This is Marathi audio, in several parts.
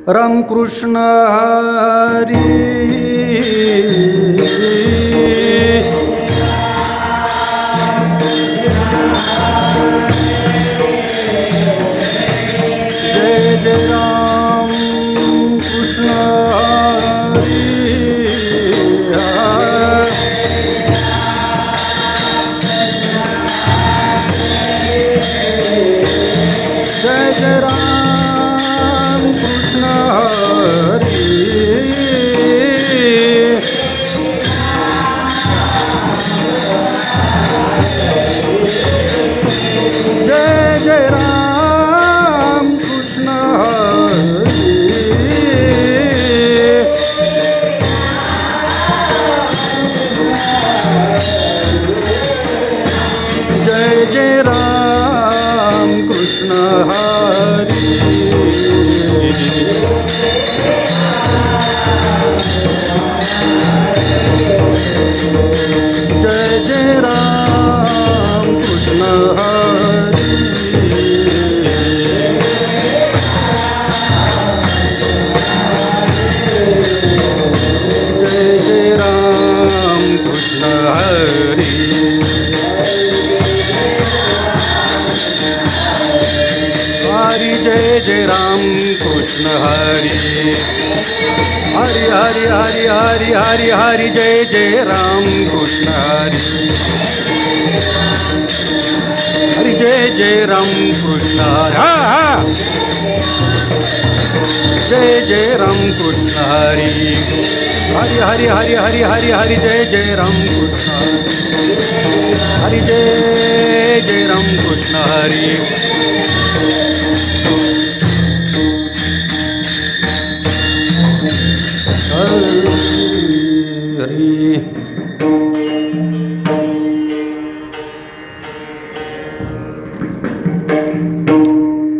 राम कृष्ण हरी जय जय राम कृष्ण हरी जय जय राम कृष्ण हरी जय जय राम कृष्ण हरी जय जय राम कृष्ण हरी जय जय राम कृष्ण हरी जय जय राम कृष्ण हरी हरि जय जय राम कृष्ण हरि हरि हरि हरि हरि हरि हरि जय जय राम कृष्ण हरि हरि जय जय राम कृष्ण हरि जय जय राम कृष्ण हरि हरि हरि हरि हरि हरि हरि जय जय राम कृष्ण हरि जय जय राम कृष्ण हरि हरि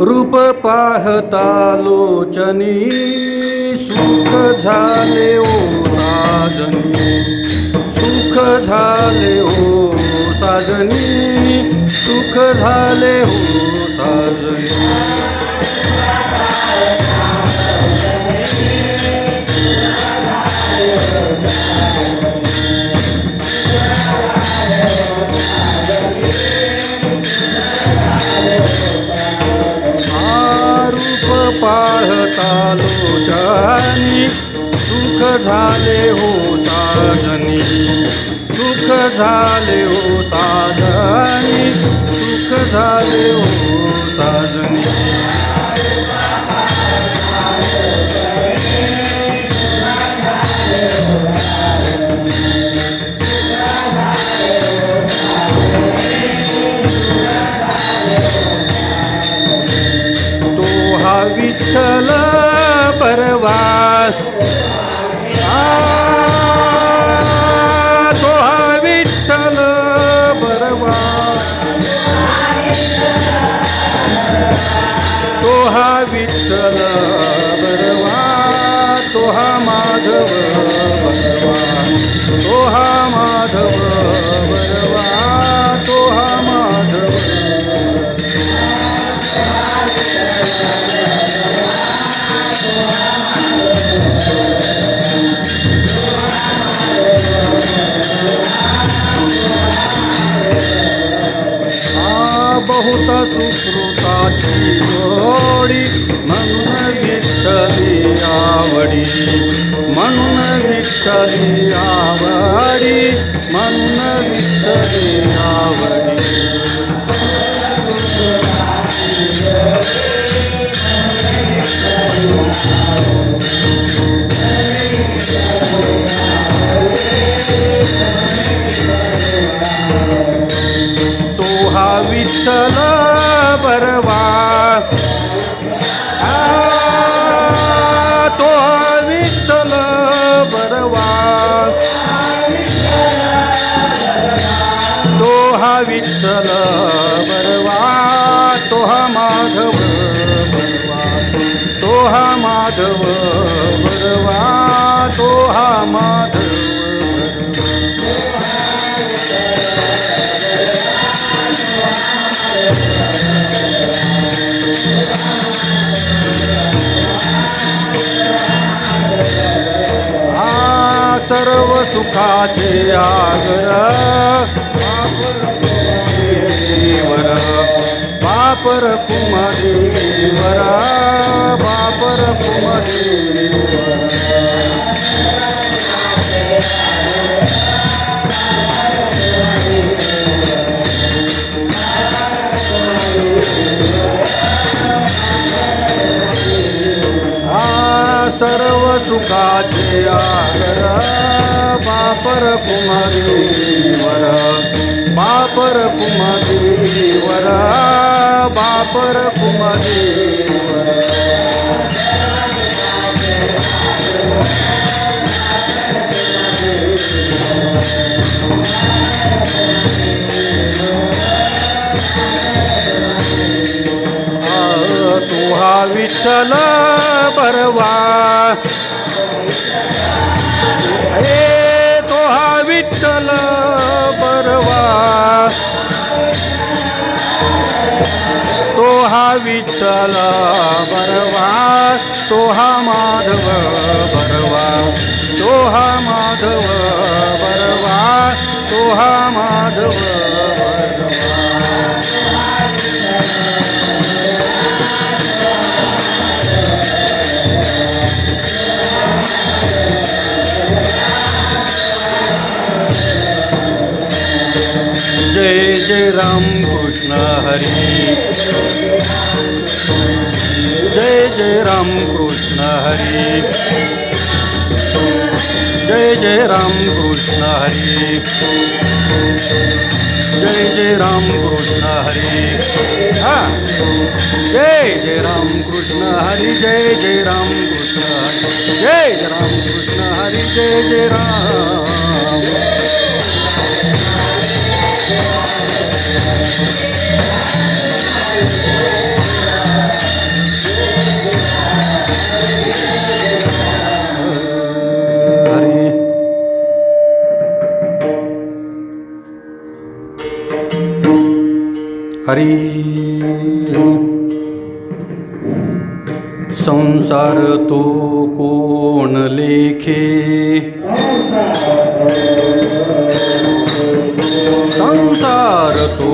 रूप पाहता लोचनी सुख झाले ओ साजनी सुख झाले ओ साजनी सुख झाले ओ साजनी पाहता लोचनी सुख झाले हो साजनी सुख झाले हो साजनी सुख झाले हो साजनी विठ्ठल परवास तो हा विठ्ठल परवास तो हा विठ्ठल परवास तो हा माधव परवास तो हा माधव परवास तो हा माधव बहुत सुकृताची जोडी म्हणून विठ्ठली आवडी म्हणून विठ्ठली आवडी म्हणून विठ्ठली आवडी तो हा विठ्ठल बरवा तो हा विठ्ठल बरवा तो हा विठ्ठल बरवा तो हा माधव बरवा तो हा माधव बरवा तो हा माधव सर्व सुखाचे आगर बापर कुमदेवर बापर कुमदेवर सर्व सुखाचे आगर बापर कुमदेवर बापर कुमदेवर बापर कुमदेवर तुहा विठ्ठल बरवा हे तोहा विठ्ठल बरवा तोहा विठ्ठल बरवा तोहा माधव बरवा तोहा माधव बरवा तोहा माधव जय जय राम कृष्ण हरी जय जय राम कृष्ण हरी जय जय राम कृष्ण हरी जय जय राम कृष्ण हरी हाँ जय जय राम कृष्ण हरी जय जय राम कृष्ण हरी जय जय राम कृष्ण हरी जय जय राम हरी संसार तो कोण लेखे संसार तो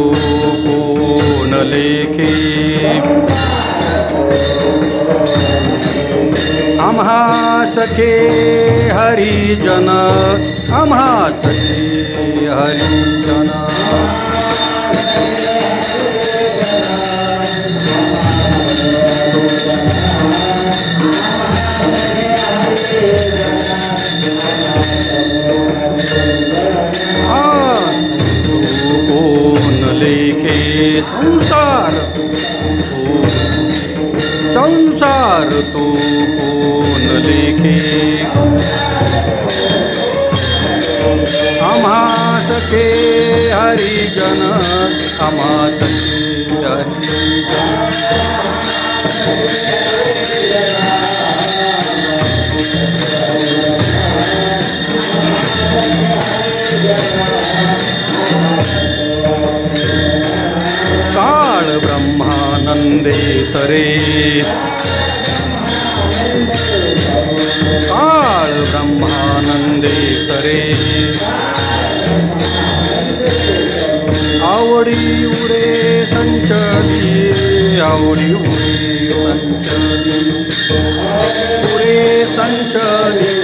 कोण लेखे आम्हा सखे हरिजन आम्हा सखे हरिजन लेखे संसार संसार तो कोण लेखे आम्हा सखे हरिजन आम्हा सखे हरिजन काळ ब्रह्मानंदेसरे काळ ब्रह्मानंदेसरे आवडी उडे संचली आवडी उडे संचली उडे संचली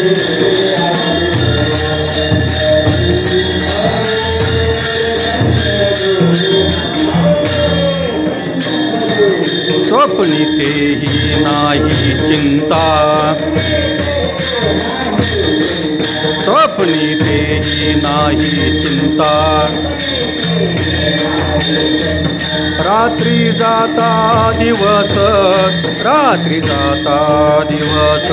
स्वप्नितेही नाही चिंता स्वप्नितेही नाही चिंता रात्री जाता दिवस रात्री जाता दिवस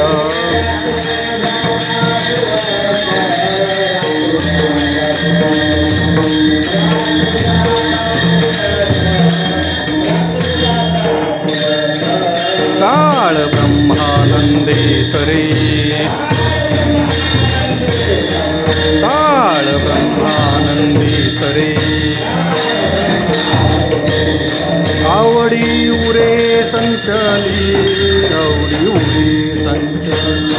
काळ ब्रह्मानंदेसरे काळ ब्रह्मानंदेसरे आवडी उरे संचली आवडी उरे संचली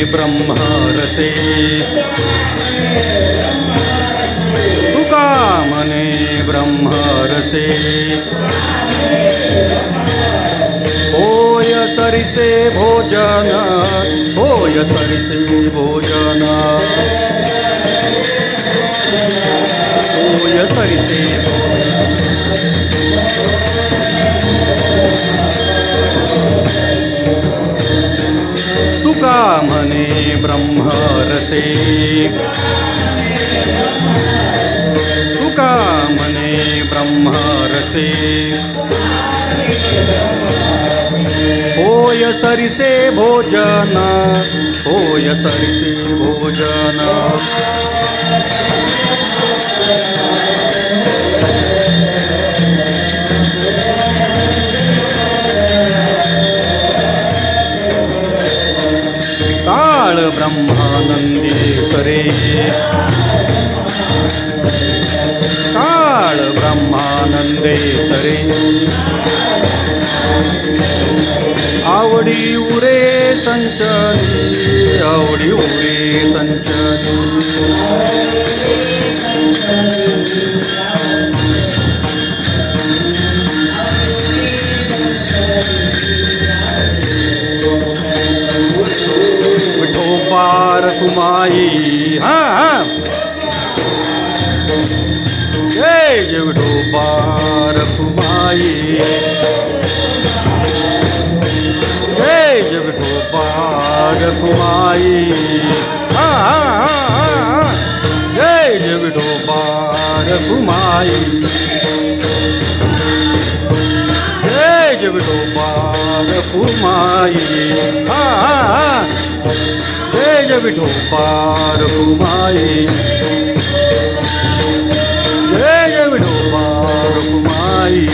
ब्रह्मरसे तुका म्हणे ब्रह्मरसे होय तरिसे भोजन होय तरिसे भोजन होय तरिसे तुका म्हणे ब्रह्मरसे तुका म्हणे ब्रह्मरसे होय तरिसे भोजन होय तरिसे भोजन काळ ब्रह्मानंदेश्वरे काळ ब्रह्मानंदेश्वरे आवडी उरे संचनी आवडी उरे संचनी विठोबार कुमाई हा जय जय विठोबार कुमाई जय जय विठोबार कुमाई हा जय जय विठोबार कुमाई जय जय विठोबार कुमाई हा जय जय विठोबार कुमाई जय जय विठोबार कुमाई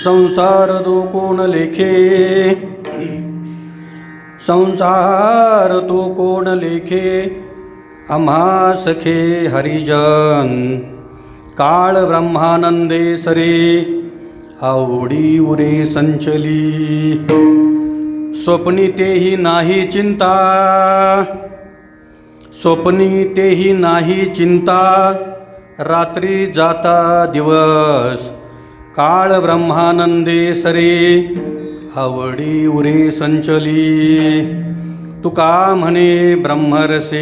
संसार दो कोण लेखे, संसार तो कोण लेखे, आम्हा सखे हरिजन, काळ ब्रह्मानंदे सरे, आवडी उरे संचली, स्वप्नी तेही नाही चिंता, स्वप्नी तेही नाही चिंता, रात्री जाता दिवस, काळ ब्रह्मानंदे सरे, आवडी उरे संचली, तुका म्हणे ब्रह्मरसे,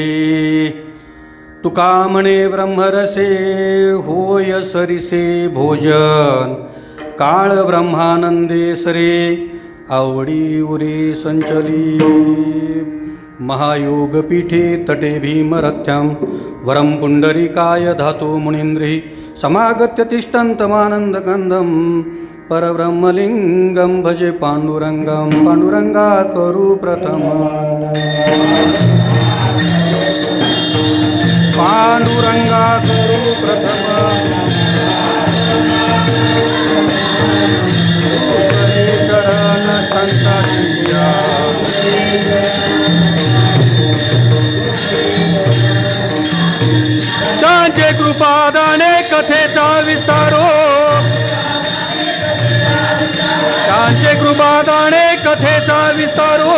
तुका म्हणे ब्रह्मरसे, होय सरिसे भोजन, काळ ब्रह्मानंदे सरे, आवडी उरे संचली, महायोग पीठे तटे भीमरथ्यां, वरं पुंडरीकाय धातो मुनीन्द्री, समागत्य तिष्ठन्तमानन्दकन्दं, परब्रह्मलिङ्गं भजे पाण्डुरङ्गं, पाण्डुरङ्गा करू प्रथमं, पाण्डुरङ्गा करू प्रथमं, चरण संताचिया, त्यांचे कृपादाने कथेचा विस्तारो, त्यांचे कृपादाने कथेचा विस्तारो,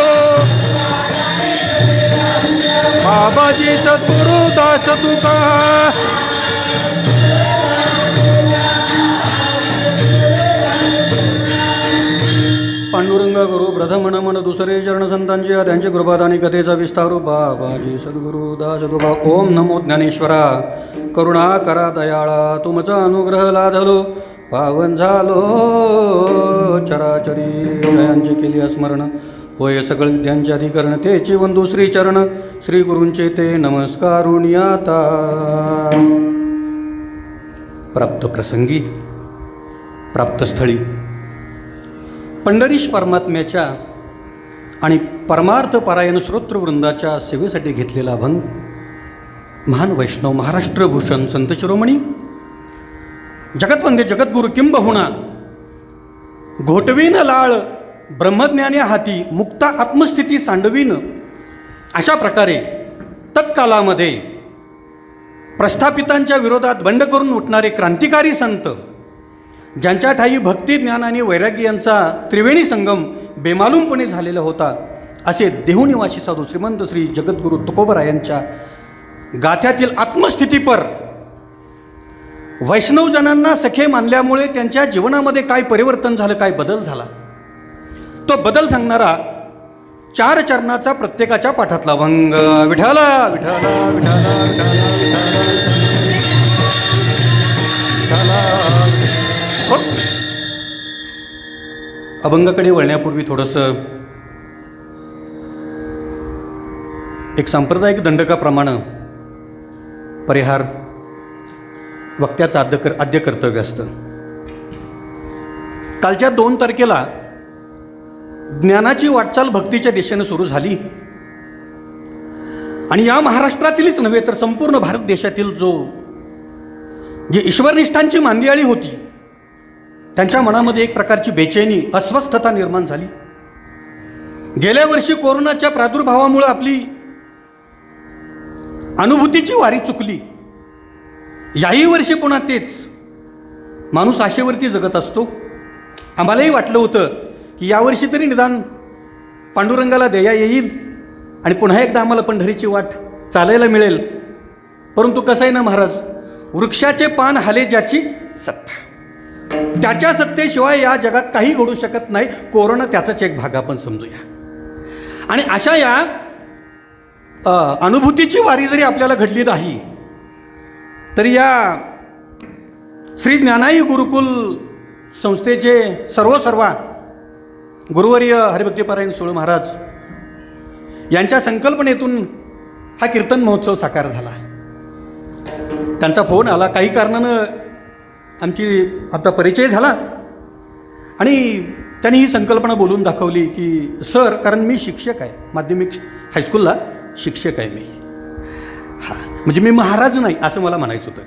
बाबाजी सद्गुरु दास तुका पांडुरंग गुरु प्रथम नमन दुसरे चरण संतांची त्यांची कृपादानी कथेचा विस्तारू बाबाजी सद्गुरु दास तुका. ओम नमो ज्ञानेश्वरा करुणा करा दयाळा तुमचा अनुग्रह लाधलो पावन झालो चराचरी जयांची केली स्मरण होय सकळ विद्यांचे अधिकरण तेची वंदू श्री चरण श्री गुरूंचे ते नमस्कारुणी आता. प्राप्त प्रसंगी प्राप्तस्थळी पंढरीश परमात्म्याच्या आणि परमार्थ पारायण श्रोत्रवृंदाच्या सेवेसाठी घेतलेला अभंग महान वैष्णव महाराष्ट्रभूषण संत शिरोमणी जगतवंदे जगद्गुरु किंबहुना घोटवीन लाळ ब्रह्मज्ञानी हाती मुक्ता आत्मस्थिती सांडवीन अशा प्रकारे तत्कालामध्ये प्रस्थापितांच्या विरोधात बंड करून उठणारे क्रांतिकारी संत ज्यांच्या ठाई भक्ती ज्ञान आणि वैराग्य यांचा त्रिवेणी संगम बेमालूमपणे झालेला होता असे देहुनिवासी साधू श्रीमंत श्री जगद्गुरु तुकोबरायांच्या गाथ्यातील आत्मस्थितीपर वैष्णवजनांना सखे मानल्यामुळे त्यांच्या जीवनामध्ये काय परिवर्तन झालं, काय बदल झाला, तो बदल सांगणारा 4 चरणाचा प्रत्येकाच्या पाठातला अभंग. विठाला विठाला विठाला अभंगाकडे वळण्यापूर्वी थोडंसं एक सांप्रदायिक दंडकाप्रमाणे परिहार वक्त्याचं आद्य कर्तव्य असतं. कालच्या 2 तारखेला ज्ञानाची वाटचाल भक्तीच्या दिशेनं सुरू झाली आणि या महाराष्ट्रातीलच नव्हे तर संपूर्ण भारत देशातील जी ईश्वरनिष्ठांची मांदियाळी होती त्यांच्या मनामध्ये एक प्रकारची बेचैनी अस्वस्थता निर्माण झाली. गेल्या वर्षी कोरोनाच्या प्रादुर्भावामुळे आपली अनुभूतीची वारी चुकली. याही वर्षी पुन्हा तेच. माणूस आशेवरती जगत असतो. आम्हालाही वाटलं होतं की यावर्षी तरी निदान पांडुरंगाला दया येईल आणि पुन्हा एकदा आम्हाला पंढरीची वाट चालायला मिळेल. परंतु कसं आहे ना महाराज, वृक्षाचे पान हाले ज्याची सत्ता, त्याच्या सत्तेशिवाय या जगात काही घडू शकत नाही. कोरोना त्याचाच एक भाग आपण समजूया. आणि अशा या अनुभूतीची वारी जरी आपल्याला घडली नाही तरी या श्री ज्ञानाई गुरुकुल संस्थेचे सर्वसर्वा गुरुवर्य हरिभक्तीपरायण सुळ महाराज यांच्या संकल्पनेतून हा कीर्तन महोत्सव साकार झाला. त्यांचा फोन आला. काही कारणानं आपला परिचय झाला आणि त्यांनी ही संकल्पना बोलून दाखवली की सर, कारण मी शिक्षक आहे, माध्यमिक हायस्कूलला शिक्षक आहे मी. हां, म्हणजे मी महाराज नाही असं मला म्हणायचं होतं.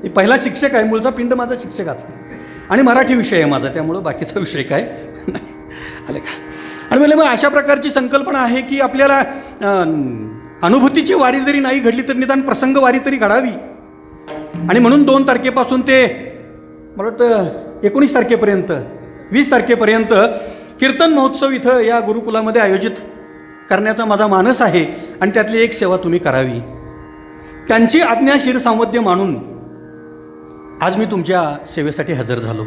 मी पहिला शिक्षक आहे, मूळचा पिंड माझा शिक्षकाचा आणि मराठी विषय आहे माझा, त्यामुळं बाकीचा विषय काय नाही. आलं का? आणि म्हणजे मग अशा प्रकारची संकल्पना आहे की आपल्याला अनुभूतीची वारी जरी नाही घडली तर निदान प्रसंग वारी तरी घडावी. आणि म्हणून 2 तारखेपासून ते मला वाटतं 19 तारखेपर्यंत 20 तारखेपर्यंत कीर्तन महोत्सव इथं या गुरुकुलामध्ये आयोजित करण्याचा माझा मानस आहे आणि त्यातली एक सेवा तुम्ही करावी. त्यांची आज्ञा शिरसामध्य मानून आज मी तुमच्या सेवेसाठी हजर झालो.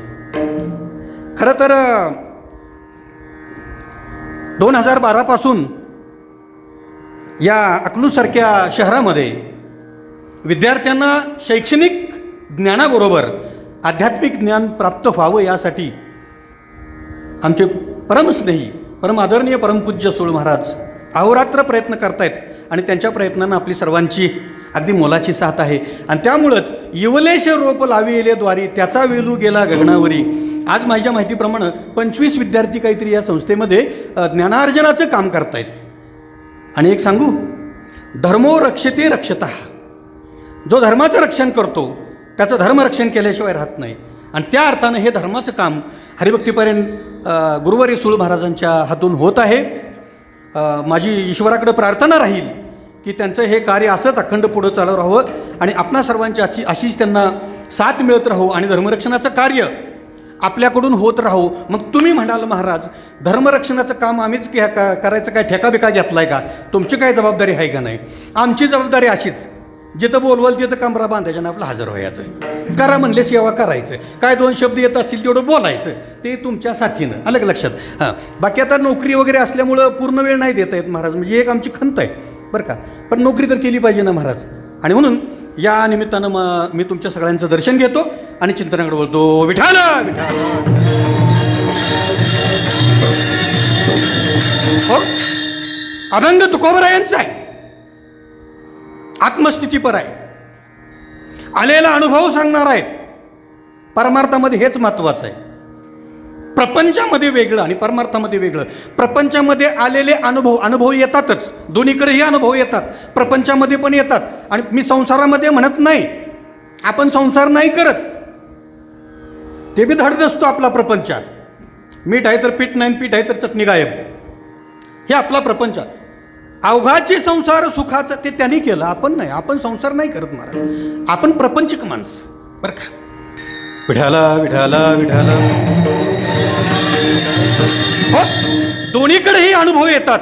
खरं तर 2012 पासून या अकलूजसारख्या शहरामध्ये विद्यार्थ्यांना शैक्षणिक ज्ञानाबरोबर आध्यात्मिक ज्ञान प्राप्त व्हावं यासाठी आमचे परमस्नेही परम आदरणीय परमपूज्य सुळ महाराज अहोरात्र प्रयत्न करतायत आणि त्यांच्या प्रयत्नांना आपली सर्वांची अगदी मोलाची साथ आहे. आणि त्यामुळंच युवलेश रोप लाविले द्वारी त्याचा वेलू गेला गगनावरी. आज माझ्या माहितीप्रमाणे 25 विद्यार्थी काहीतरी या संस्थेमध्ये ज्ञानार्जनाचं काम करतायत. आणि एक सांगू, धर्मो रक्षते रक्षता, जो धर्माचं रक्षण करतो त्याचं धर्मरक्षण केल्याशिवाय राहत नाही. आणि त्या अर्थानं हे धर्माचं काम हरिभक्तीपरायण गुरुवर्य सुळ महाराजांच्या हातून होत आहे. माझी ईश्वराकडे प्रार्थना राहील की त्यांचं हे कार्य असंच अखंड पुढं चालू राहावं आणि आपणा सर्वांची अशीच त्यांना साथ मिळत राहू आणि धर्मरक्षणाचं कार्य आपल्याकडून होत राहू. मग तुम्ही म्हणाल महाराज धर्मरक्षणाचं काम आम्हीच करायचं काय, ठेका बिका घेतलाय का, तुमची काय जबाबदारी आहे का नाही. आमची जबाबदारी अशीच, जिथं बोलवाल तिथं कमरा बांधायच्या ना आपलं हजर व्हायचं, करा म्हणले सेवा करायचं, काय 2 शब्द येत असतील तेवढं बोलायचं, ते तुमच्या साथीनं. आलं का लक्षात. हां, बाकी आता नोकरी वगैरे असल्यामुळं पूर्ण वेळ नाही देता येत महाराज, म्हणजे एक आमची खंत आहे बरं का, पण नोकरी तर केली पाहिजे ना महाराज. आणि म्हणून या निमित्तानं मी तुमच्या सगळ्यांचं दर्शन घेतो आणि चिंतनाकडे बोलतो, विठाल विठाल. हो, अभंग तुकोबरायांचा आहे, आत्मस्थितीपर आहे, आलेला अनुभव सांगणार आहे. परमार्थामध्ये हेच महत्वाचं आहे. प्रपंचामध्ये वेगळं आणि परमार्थामध्ये वेगळं. प्रपंचामध्ये आलेले अनुभव येतातच, दोन्हीकडेही अनुभव येतात, प्रपंचामध्ये पण येतात. आणि मी संसारामध्ये म्हणत नाही, आपण संसार नाही करत, ते बी धड नसतो आपला प्रपंच. मीठ आहे तर पीठ नाही, पीठ आहे तर चटणी गायब, हे आपला प्रपंच. अवघाचे संसार सुखाचं ते त्यांनी केलं, आपण नाही. आपण संसार नाही करत महाराज, आपण प्रपंचिक माणसं बरं का. विठाला विठाला विठाला. हो, दोन्हीकडेही अनुभव येतात.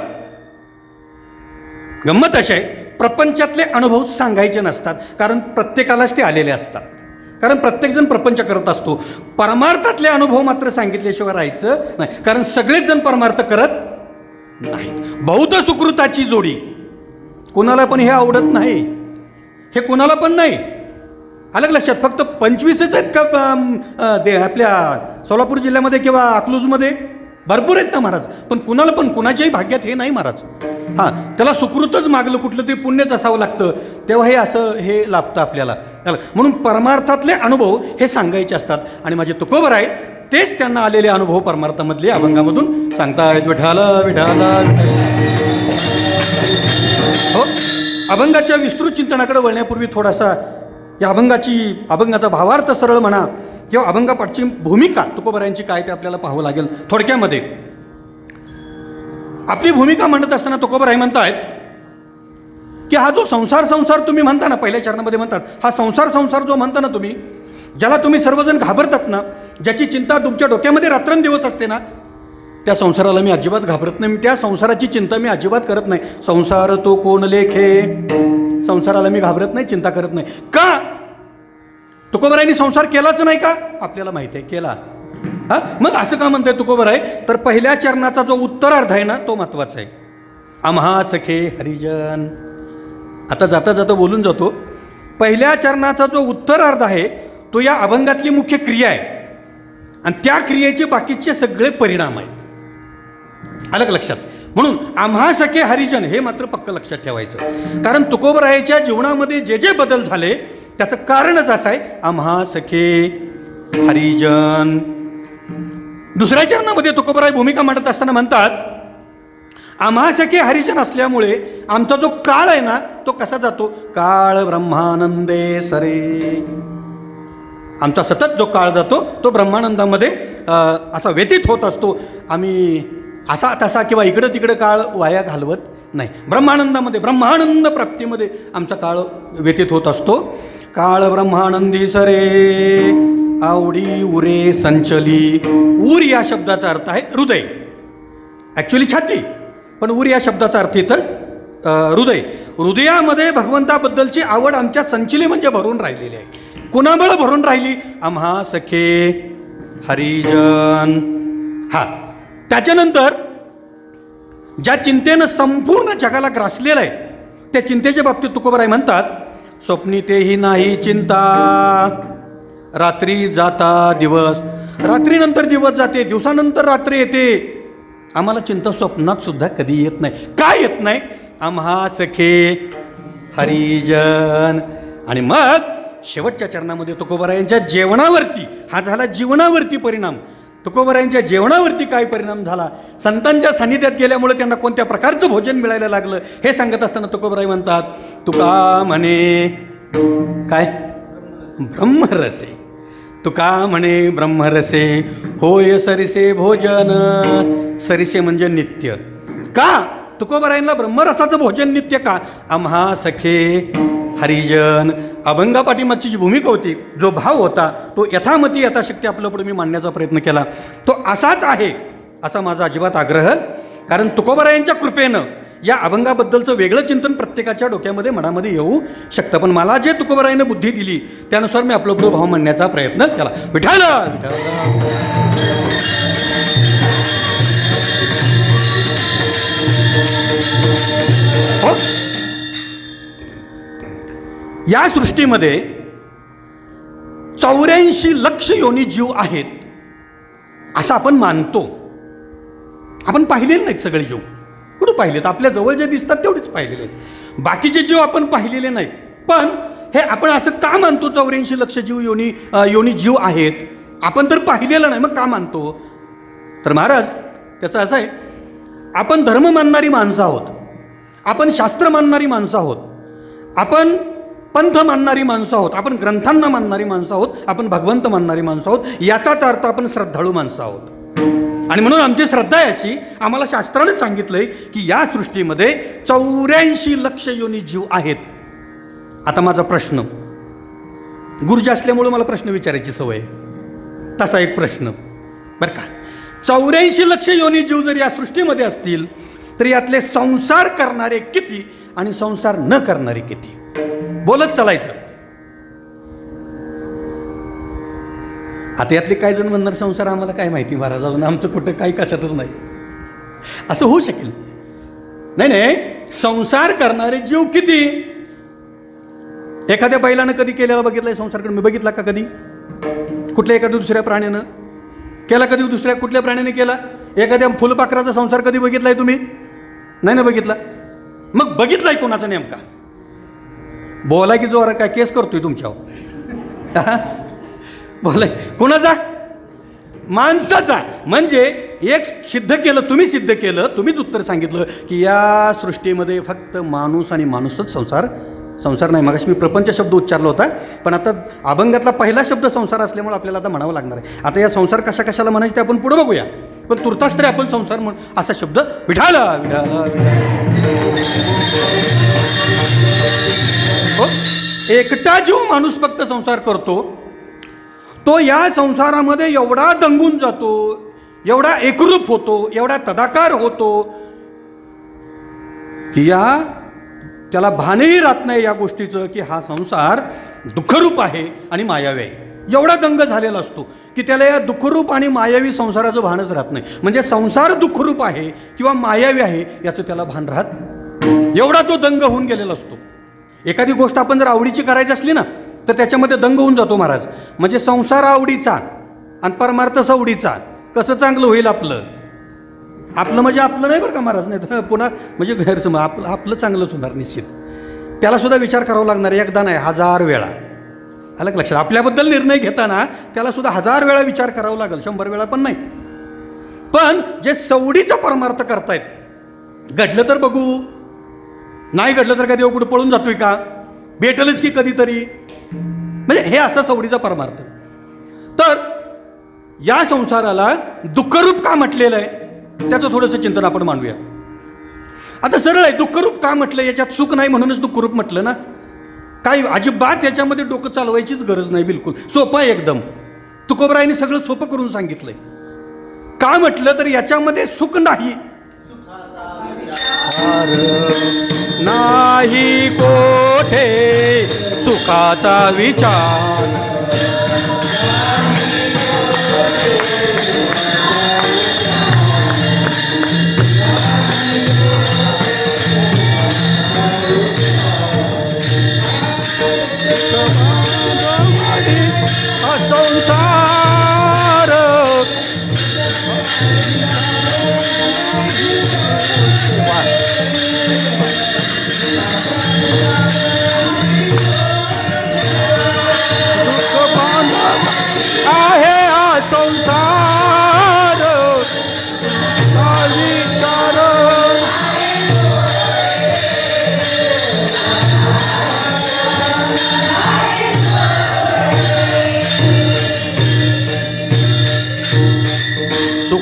गंमत अशी आहे, प्रपंचातले अनुभव सांगायचे नसतात, कारण प्रत्येकालाच ते आलेले असतात, कारण प्रत्येकजण प्रपंच करत असतो. परमार्थातले अनुभव मात्र सांगितल्याशिवाय राहायचं नाही, कारण सगळेच जण परमार्थ करत नाहीत. बौद्ध सुकृताची जोडी, कुणाला पण हे आवडत नाही, हे कुणाला पण नाही. अलग लक्षात. फक्त 25च आहेत का आपल्या सोलापूर जिल्ह्यामध्ये किंवा अकलूजमध्ये? भरपूर आहेत ना महाराज, पण कुणाला पण कुणाच्याही भाग्यात हे नाही महाराज. हां, त्याला सुकृतच मागलं, कुठलं तरी पुण्यच असावं लागतं, तेव्हा हे असं हे लाभतं आपल्याला. म्हणून परमार्थातले अनुभव हे सांगायचे असतात. आणि माझे तुकोबर आहे तेच त्यांना आलेले अनुभव परमार्थामधले अभंगामधून सांगतायत. विठाला विठाला. हो, अभंगाच्या विस्तृत चिंतनाकडे वळण्यापूर्वी थोडासा या अभंगाचा भावार्थ सरळ म्हणा किंवा अभंगापाठची भूमिका तुकोबरायांची काय ते आपल्याला पाहावं लागेल. थोडक्यामध्ये आपली भूमिका म्हणत असताना तुकोबराय म्हणतायत की हा जो संसार तुम्ही म्हणता ना, पहिल्या चरणामध्ये म्हणतात, हा संसार जो म्हणता ना तुम्ही, ज्याला तुम्ही सर्वजण घाबरतात ना, ज्याची चिंता तुमच्या डोक्यामध्ये रात्रंदिवस असते ना, त्या संसाराला मी अजिबात घाबरत नाही, त्या संसाराची चिंता मी अजिबात करत नाही. संसार तो कोण लेखे, संसाराला मी घाबरत नाही, चिंता करत नाही. का? तुकोबरायांनी संसार केलाच नाही का? आपल्याला माहिती आहे केला. हा, मग असं का म्हणताय तुकोबराय? तर पहिल्या चरणाचा जो उत्तरार्ध आहे ना, तो महत्वाचा आहे. आम्हा सखे हरिजन. आता जाता जाता बोलून जातो. पहिल्या चरणाचा जो उत्तरार्ध आहे तो या अभंगातली मुख्य क्रिया आहे, आणि त्या क्रियेचे बाकीचे सगळे परिणाम आहेत. अलग लक्षात. म्हणून आम्हा सखे हरिजन हे मात्र पक्क लक्षात ठेवायचं, कारण तुकोबरायाच्या जीवनामध्ये जे जे बदल झाले त्याचं कारणच असं आहे, आम्हा सखे हरिजन. दुसऱ्या चरणामध्ये तुकोबराय भूमिका मांडत असताना म्हणतात, आम्हा सखे हरिजन असल्यामुळे आमचा जो काळ आहे ना, तो कसा जातो? काळ ब्रह्मानंदे सरे. आमचा सतत जो काळ जातो तो ब्रह्मानंदामध्ये असा व्यतीत होत असतो. आम्ही असा तसा किंवा इकडं तिकडं काळ वाया घालवत नाही. ब्रह्मानंदामध्ये, ब्रह्मानंद प्राप्तीमध्ये आमचा काळ व्यतीत होत असतो. काळ ब्रह्मानंदी सरे आवडी उरे संचली. ऊर या शब्दाचा अर्थ आहे हृदय, ॲक्च्युली छाती, पण ऊर या शब्दाचा अर्थ इथं हृदय. हृदयामध्ये भगवंताबद्दलची आवड आमच्या संचली म्हणजे भरून राहिलेली आहे. कुणामुळे भरून राहिली? आम्हा सखे हरिजन. हा, त्याच्यानंतर ज्या चिंतेनं संपूर्ण जगाला ग्रासलेलं आहे त्या चिंतेच्या बाबतीत तुकोबराय म्हणतात, स्वप्नी तेही नाही चिंता, रात्री जाता दिवस. रात्रीनंतर दिवस जाते, दिवसानंतर रात्र येते, आम्हाला चिंता स्वप्नात सुद्धा कधी येत नाही. काय येत नाही? आम्हा सखे हरिजन. आणि मग शेवटच्या चरणामध्ये तुकोबरायांच्या जेवणावरती, हा झाला जीवनावरती परिणाम. तुकोबरायांच्या जेवणावरती काय परिणाम झाला, संतांच्या सानिध्यात गेल्यामुळे त्यांना कोणत्या प्रकारचं भोजन मिळायला लागलं, हे सांगत असताना तुकोबराय म्हणतात, तुका म्हणे काय? ब्रह्मरसे. तुका म्हणे ब्रह्मरसे होय सरिसे भोजन. सरिसे म्हणजे नित्य. का? तुकोबरायांना ब्रह्मरसाचं भोजन नित्य का? आम्हा सखे हरिजन. अभंगा पाठीमागची जी भूमिका होती, जो भाव होता, तो यथामती यथाशक्ती आपल्या पुढे मी मांडण्याचा प्रयत्न केला. तो असाच आहे असा माझा अजिबात आग्रह. कारण तुकोबारायांच्या कृपेनं या अभंगाबद्दलचं वेगळं चिंतन प्रत्येकाच्या डोक्यामध्ये मनामध्ये येऊ शकतं. पण मला जे तुकोबारायानं बुद्धी दिली त्यानुसार मी आपलं पुढे भाव मांडण्याचा प्रयत्न केला. विठ्ठल हो. या सृष्टीमध्ये 84 लक्ष योनी जीव आहेत असं आपण मानतो. आपण पाहिलेले नाहीत सगळे जीव. कुठं पाहिलेत? आपल्या जवळ जे दिसतात तेवढेच पाहिलेले आहेत. बाकीचे जीव आपण पाहिलेले नाहीत. पण हे आपण असं का मानतो 84 लक्ष जीव योनी जीव आहेत? आपण तर पाहिलेलं नाही, मग का मानतो? तर महाराज त्याचं असं आहे, आपण धर्म मानणारी माणसं आहोत, आपण शास्त्र मानणारी माणसं आहोत, आपण पंथ मानणारी माणसं आहोत, आपण ग्रंथांना मानणारी माणसं आहोत, आपण भगवंत मानणारी माणसं आहोत. याचाच अर्थ आपण श्रद्धाळू माणसं आहोत. आणि म्हणून आमची श्रद्धा याची, आम्हाला शास्त्राने सांगितलंय की या सृष्टीमध्ये 84 लक्ष योनी जीव आहेत. आता माझा प्रश्न, गुरुजी असल्यामुळे मला प्रश्न विचारायची सवय, तसा एक प्रश्न बरं का. 84 लक्ष योनी जीव जर या सृष्टीमध्ये असतील तर यातले संसार करणारे किती आणि संसार न करणारे किती? बोलत चालायचं. आता यातले काही जण म्हणणार संसार आम्हाला काय माहिती महाराज, अजून आमचं कुठं काही कशातच नाही. असं होऊ शकेल? नाही नाही, संसार करणारे जीव किती? एखाद्या बैलानं कधी केलेला बघितलाय संसार? मी बघितला का कधी? कुठल्या एखाद्या दुसऱ्या प्राण्यानं केला? कधी दुसऱ्या कुठल्या प्राण्याने केला? एखाद्या फुलपाखराचा संसार कधी बघितलाय तुम्ही? नाही ना बघितला. मग बघितलाय कोणाचा नेमका? बोला की जोरा, काय केस करतोय तुमच्यावर? बोला कोणाचा? माणसाचा. म्हणजे एक सिद्ध केलं, तुम्ही सिद्ध केलं, तुम्हीच उत्तर सांगितलं की या सृष्टीमध्ये फक्त माणूस आणि माणूसच संसार नाही. मगाशी मी प्रपंच शब्द उच्चारला होता, पण आता अभंगातला पहिला शब्द संसार असल्यामुळे आपल्याला आता म्हणावं लागणार आहे. आता या संसार कशाला म्हणायचे ते आपण पुढे बघूया. पण तुर्तास तरी आपण संसार म्हणून असा शब्द विठाला विठाला हो. एकटा जीव माणूस फक्त संसार करतो, तो या संसारामध्ये एवढा दंगून जातो, एवढा एकरूप होतो, एवढा तदाकार होतो की त्याला भानही राहत नाही या गोष्टीचं की हा संसार दुःखरूप आहे आणि मायावी आहे. एवढा दंग झालेला असतो की त्याला या दुःखरूप आणि मायावी संसाराचं भानच राहत नाही. म्हणजे संसार दुःखरूप आहे किंवा मायावी आहे याचं त्याला भान राहत, एवढा तो दंग होऊन गेलेला असतो. एखादी गोष्ट आपण जर आवडीची करायची असली ना तर त्याच्यामध्ये दंग होऊन जातो महाराज. म्हणजे संसार आवडीचा आणि परमार्थ सवडीचा, कसं चांगलं होईल आपलं म्हणजे आपलं नाही बरं का महाराज, नाही तर पुन्हा म्हणजे गैरसमज. आपलं चांगलंच होणार निश्चित. त्याला सुद्धा विचार करावा लागणार, एकदा नाही 1000 वेळा. आलं का लक्षात? आपल्याबद्दल निर्णय घेताना त्याला सुद्धा 1000 वेळा विचार करावा लागेल, 100 वेळा पण नाही. पण जे सवडीचा परमार्थ करतायत, घडलं तर बघू, नाही घडलं तर का देव कुठं पळून जातोय का? भेटलच की कधीतरी. म्हणजे हे असं सवडीचा परमार्थ. तर या संसाराला दुःखरूप का म्हटलेलं आहे त्याचं थोडंसं चिंतन आपण मांडूया. आता सरळ आहे, दुःखरूप का म्हटलं? याच्यात सुख नाही म्हणूनच दुःखरूप म्हटलं ना. काही अजिबात याच्यामध्ये डोकं चालवायचीच गरज नाही, बिलकुल सोपं आहे एकदम. तुकोबरायांनी सगळं सोपं करून सांगितलंय. का म्हटलं तर याच्यामध्ये सुख नाही, नाही कोठे सुखाचा विचार. संसार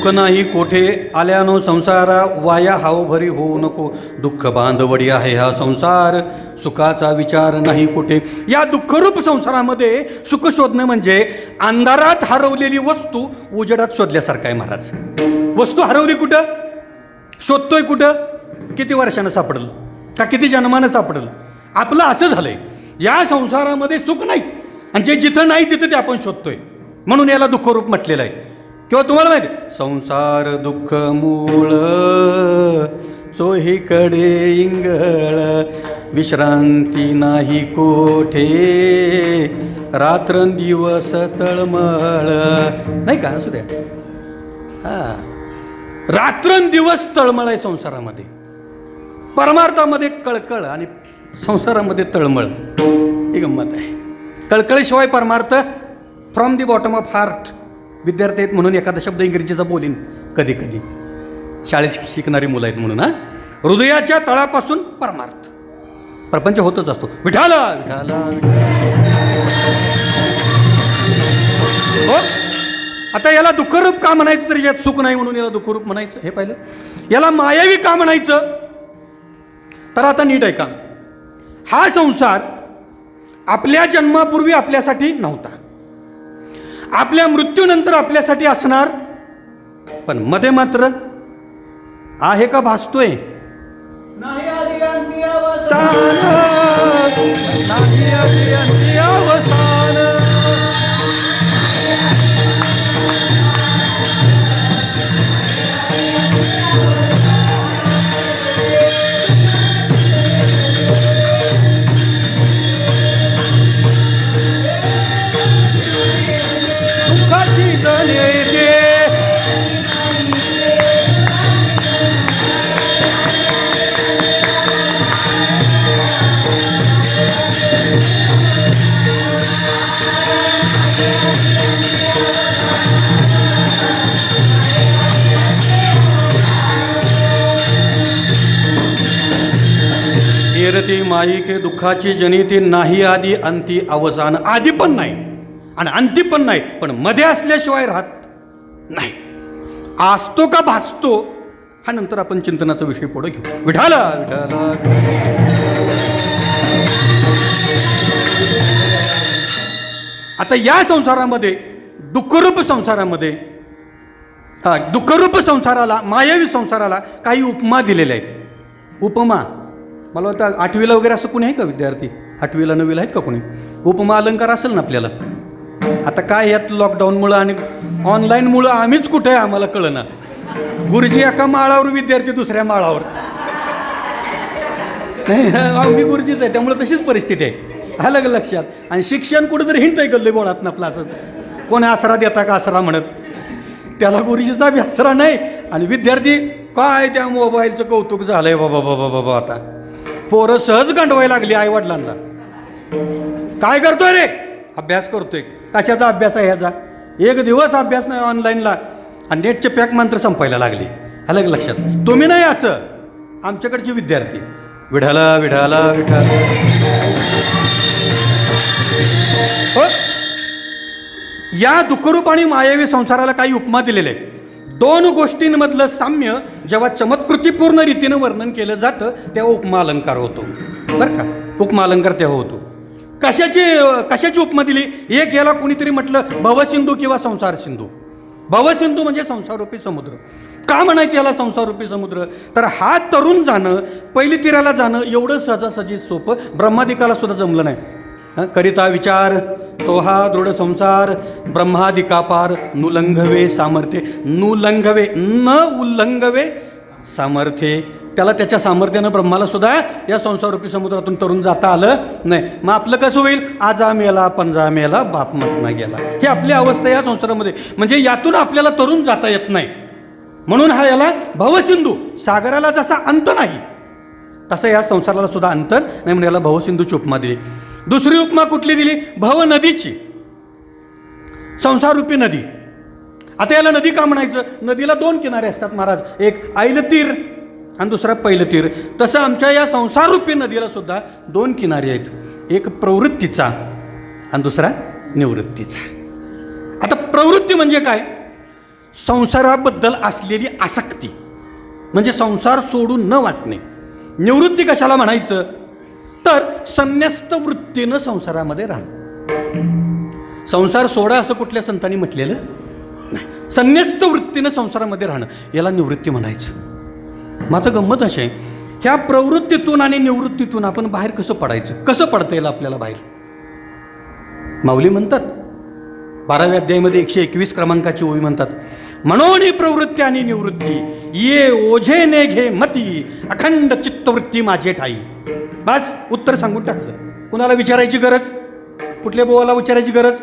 सुख नाही कोठे आल्यानो संसारा वाया हावभरी होऊ नको. दुःख बांधवडी आहे हा संसार सुखाचा विचार नाही कुठे. या दुःखरूप संसारामध्ये सुख शोधणं म्हणजे अंधारात हरवलेली वस्तू उजेडात शोधल्यासारखं आहे महाराज. वस्तू हरवली कुठं, शोधतोय कुठं, किती वर्षानं सापडल का किती जन्मानं सापडल. आपलं असं झालंय, या संसारामध्ये सुख नाहीच आणि जे जिथं नाही तिथं ते आपण शोधतोय. म्हणून याला दुःखरूप म्हटलेलं आहे. किंवा तुम्हाला माहिती संसार दुःख मूळ चोहीकडे इंगळ विश्रांती नाही कोठे रात्रंदिवस तळमळ. नाही का, असू द्या. हां, रात्रंदिवस तळमळ आहे संसारामध्ये. परमार्थामध्ये कळकळ आणि संसारामध्ये तळमळ, ही गंमत आहे. कळकळीशिवाय परमार्थ from the bottom of heart. विद्यार्थी आहेत म्हणून एखादा शब्द इंग्रजीचा बोलीन कधी कधी, शाळेत शिकणारी मुलं आहेत म्हणून. हृदयाच्या तळापासून परमार्थ प्रपंच होतच असतो. विठाला विठाला. हो, आता याला दुःखरूप का म्हणायचं, तरी यात सुख नाही म्हणून याला दुःखरूप म्हणायचं, हे पाहिलं. याला मायावी का म्हणायचं, तर आता नीट ऐका. हा संसार आपल्या जन्मापूर्वी आपल्यासाठी नव्हता, आपल्या मृत्यूनंतर आपल्यासाठी असणार, पण मध्ये मात्र आहे का भासतोय. नाही आदी अंती अवसान, नाही आदी अंती अवसान. ती माई के दुःखाची जनिती नाही आधी अंती अवसान. आधी पण नाही आणि अंती पण नाही, पण मध्ये असल्याशिवाय राहत नाही. असतो का भासतो हा नंतर आपण चिंतनाचा विषय पुढे घेऊ. विठाला विठाला. आता या संसारामध्ये दुःखरूप संसारामध्ये दुःखरूप संसाराला, मायावी संसाराला काही उपमा दिलेल्या आहेत. उपमा मला वाटतं 8वीला वगैरे असं कोणी आहे का विद्यार्थी, 8वीला 9वीला आहेत का कोणी. उपमा अलंकार असेल ना आपल्याला. आता काय यात लॉकडाऊनमुळं आणि ऑनलाईनमुळं आम्हीच कुठे आहे आम्हाला कळना. गुरुजी एका माळावर, विद्यार्थी दुसऱ्या माळावर. नाही, मी गुरुजीच आहे त्यामुळे तशीच परिस्थिती आहे. आलं लक्षात. आणि शिक्षण कुठेतरी हिंडतंय गल्ले बोळात ना आपला. असंच कोणी आसरा देता का आसरा म्हणत, त्याला गुरुजीचा बी आसरा नाही आणि विद्यार्थी काय त्या मोबाईलचं कौतुक झालंय बाबा बाबा बाबा. आता पोरं सहज गंडवायला लागली आई वडिलांना. काय करतोय रे, अभ्यास करतोय. कशाचा अभ्यास आहे ह्याचा, एक दिवस अभ्यास नाही ऑनलाईनला आणि नेटचे पॅक मात्र संपायला लागली. आलं लक्षात. तुम्ही नाही असं, आमच्याकडचे विद्यार्थी. विठाला विठाला विठाला. हो, या दुःखरूप आणि मायावी संसाराला काही उपमा दिलेले आहेत. दोन गोष्टींमधलं साम्य जेव्हा चमत्कृतीपूर्ण रीतीनं वर्णन केलं जातं तेव्हा उपमा अलंकार होतो. बरं का, उपमा अलंकार तेव्हा होतो. कशाची उपमा दिली. एक याला कुणीतरी म्हटलं भवसिंधू किंवा संसार सिंधू. भवसिंधू म्हणजे संसाररूपी समुद्र. का म्हणायचे याला संसाररूपी समुद्र, तर हा तरुण जाणं, पहिली तीराला जाणं एवढं सहजासहजी सोपं ब्रह्मादिकाला सुद्धा जमलं नाही. करिता विचार तो हा दृढ संसार ब्रह्मादिकापार नुलंघवे सामर्थ्य. नुलंघवे, न उल्लंघवे सामर्थ्य. त्याला त्याच्या सामर्थ्यानं ब्रह्माला सुद्धा या संसाररूपी समुद्रातून तरुण जाता आलं नाही. मग आपलं कसं होईल, आजा मेला पंजा मेला बाप मसना गेला. ही आपली अवस्था या संसारामध्ये. म्हणजे यातून आपल्याला तरुण जाता येत नाही. म्हणून हा याला भवसिंधू, सागराला जसा अंत नाही तसं या संसाराला सुद्धा अंत नाही म्हणून याला भवसिंधूची उपमा दिली. दुसरी उपमा कुठली दिली, भव नदीची. संसाररूपी नदी. आता याला नदी का म्हणायचं, नदीला दोन किनारे असतात महाराज, एक ऐलतीर आणि दुसरा पैलतीर. तसं आमच्या या संसाररूपी नदीला सुद्धा दोन किनारे आहेत, एक प्रवृत्तीचा आणि दुसरा निवृत्तीचा. आता प्रवृत्ती म्हणजे काय, संसाराबद्दल असलेली आसक्ती म्हणजे संसार सोडून न वाटणे. निवृत्ती कशाला म्हणायचं तर संन्यस्त वृत्तीनं संसारामध्ये राहणं. संसार सोडा असं कुठल्या संतांनी म्हटलेलं नाही. संन्यस्त वृत्तीनं संसारामध्ये राहणं याला निवृत्ती म्हणायचं. माझं गंमत अशी आहे, ह्या प्रवृत्तीतून आणि निवृत्तीतून आपण बाहेर कसं पडायचं, कसं पडता येईल आपल्याला बाहेर. माऊली म्हणतात 12व्या अध्यायामध्ये 121 क्रमांकाची ओवी म्हणतात, मनोनी प्रवृत्ती आणि निवृत्ती ये ओझे ने घे मती अखंड चित्तवृत्ती माझे ठाई. बस उत्तर सांगून टाकलं. कुणाला विचारायची गरज, कुठल्या बोवाला विचारायची गरज,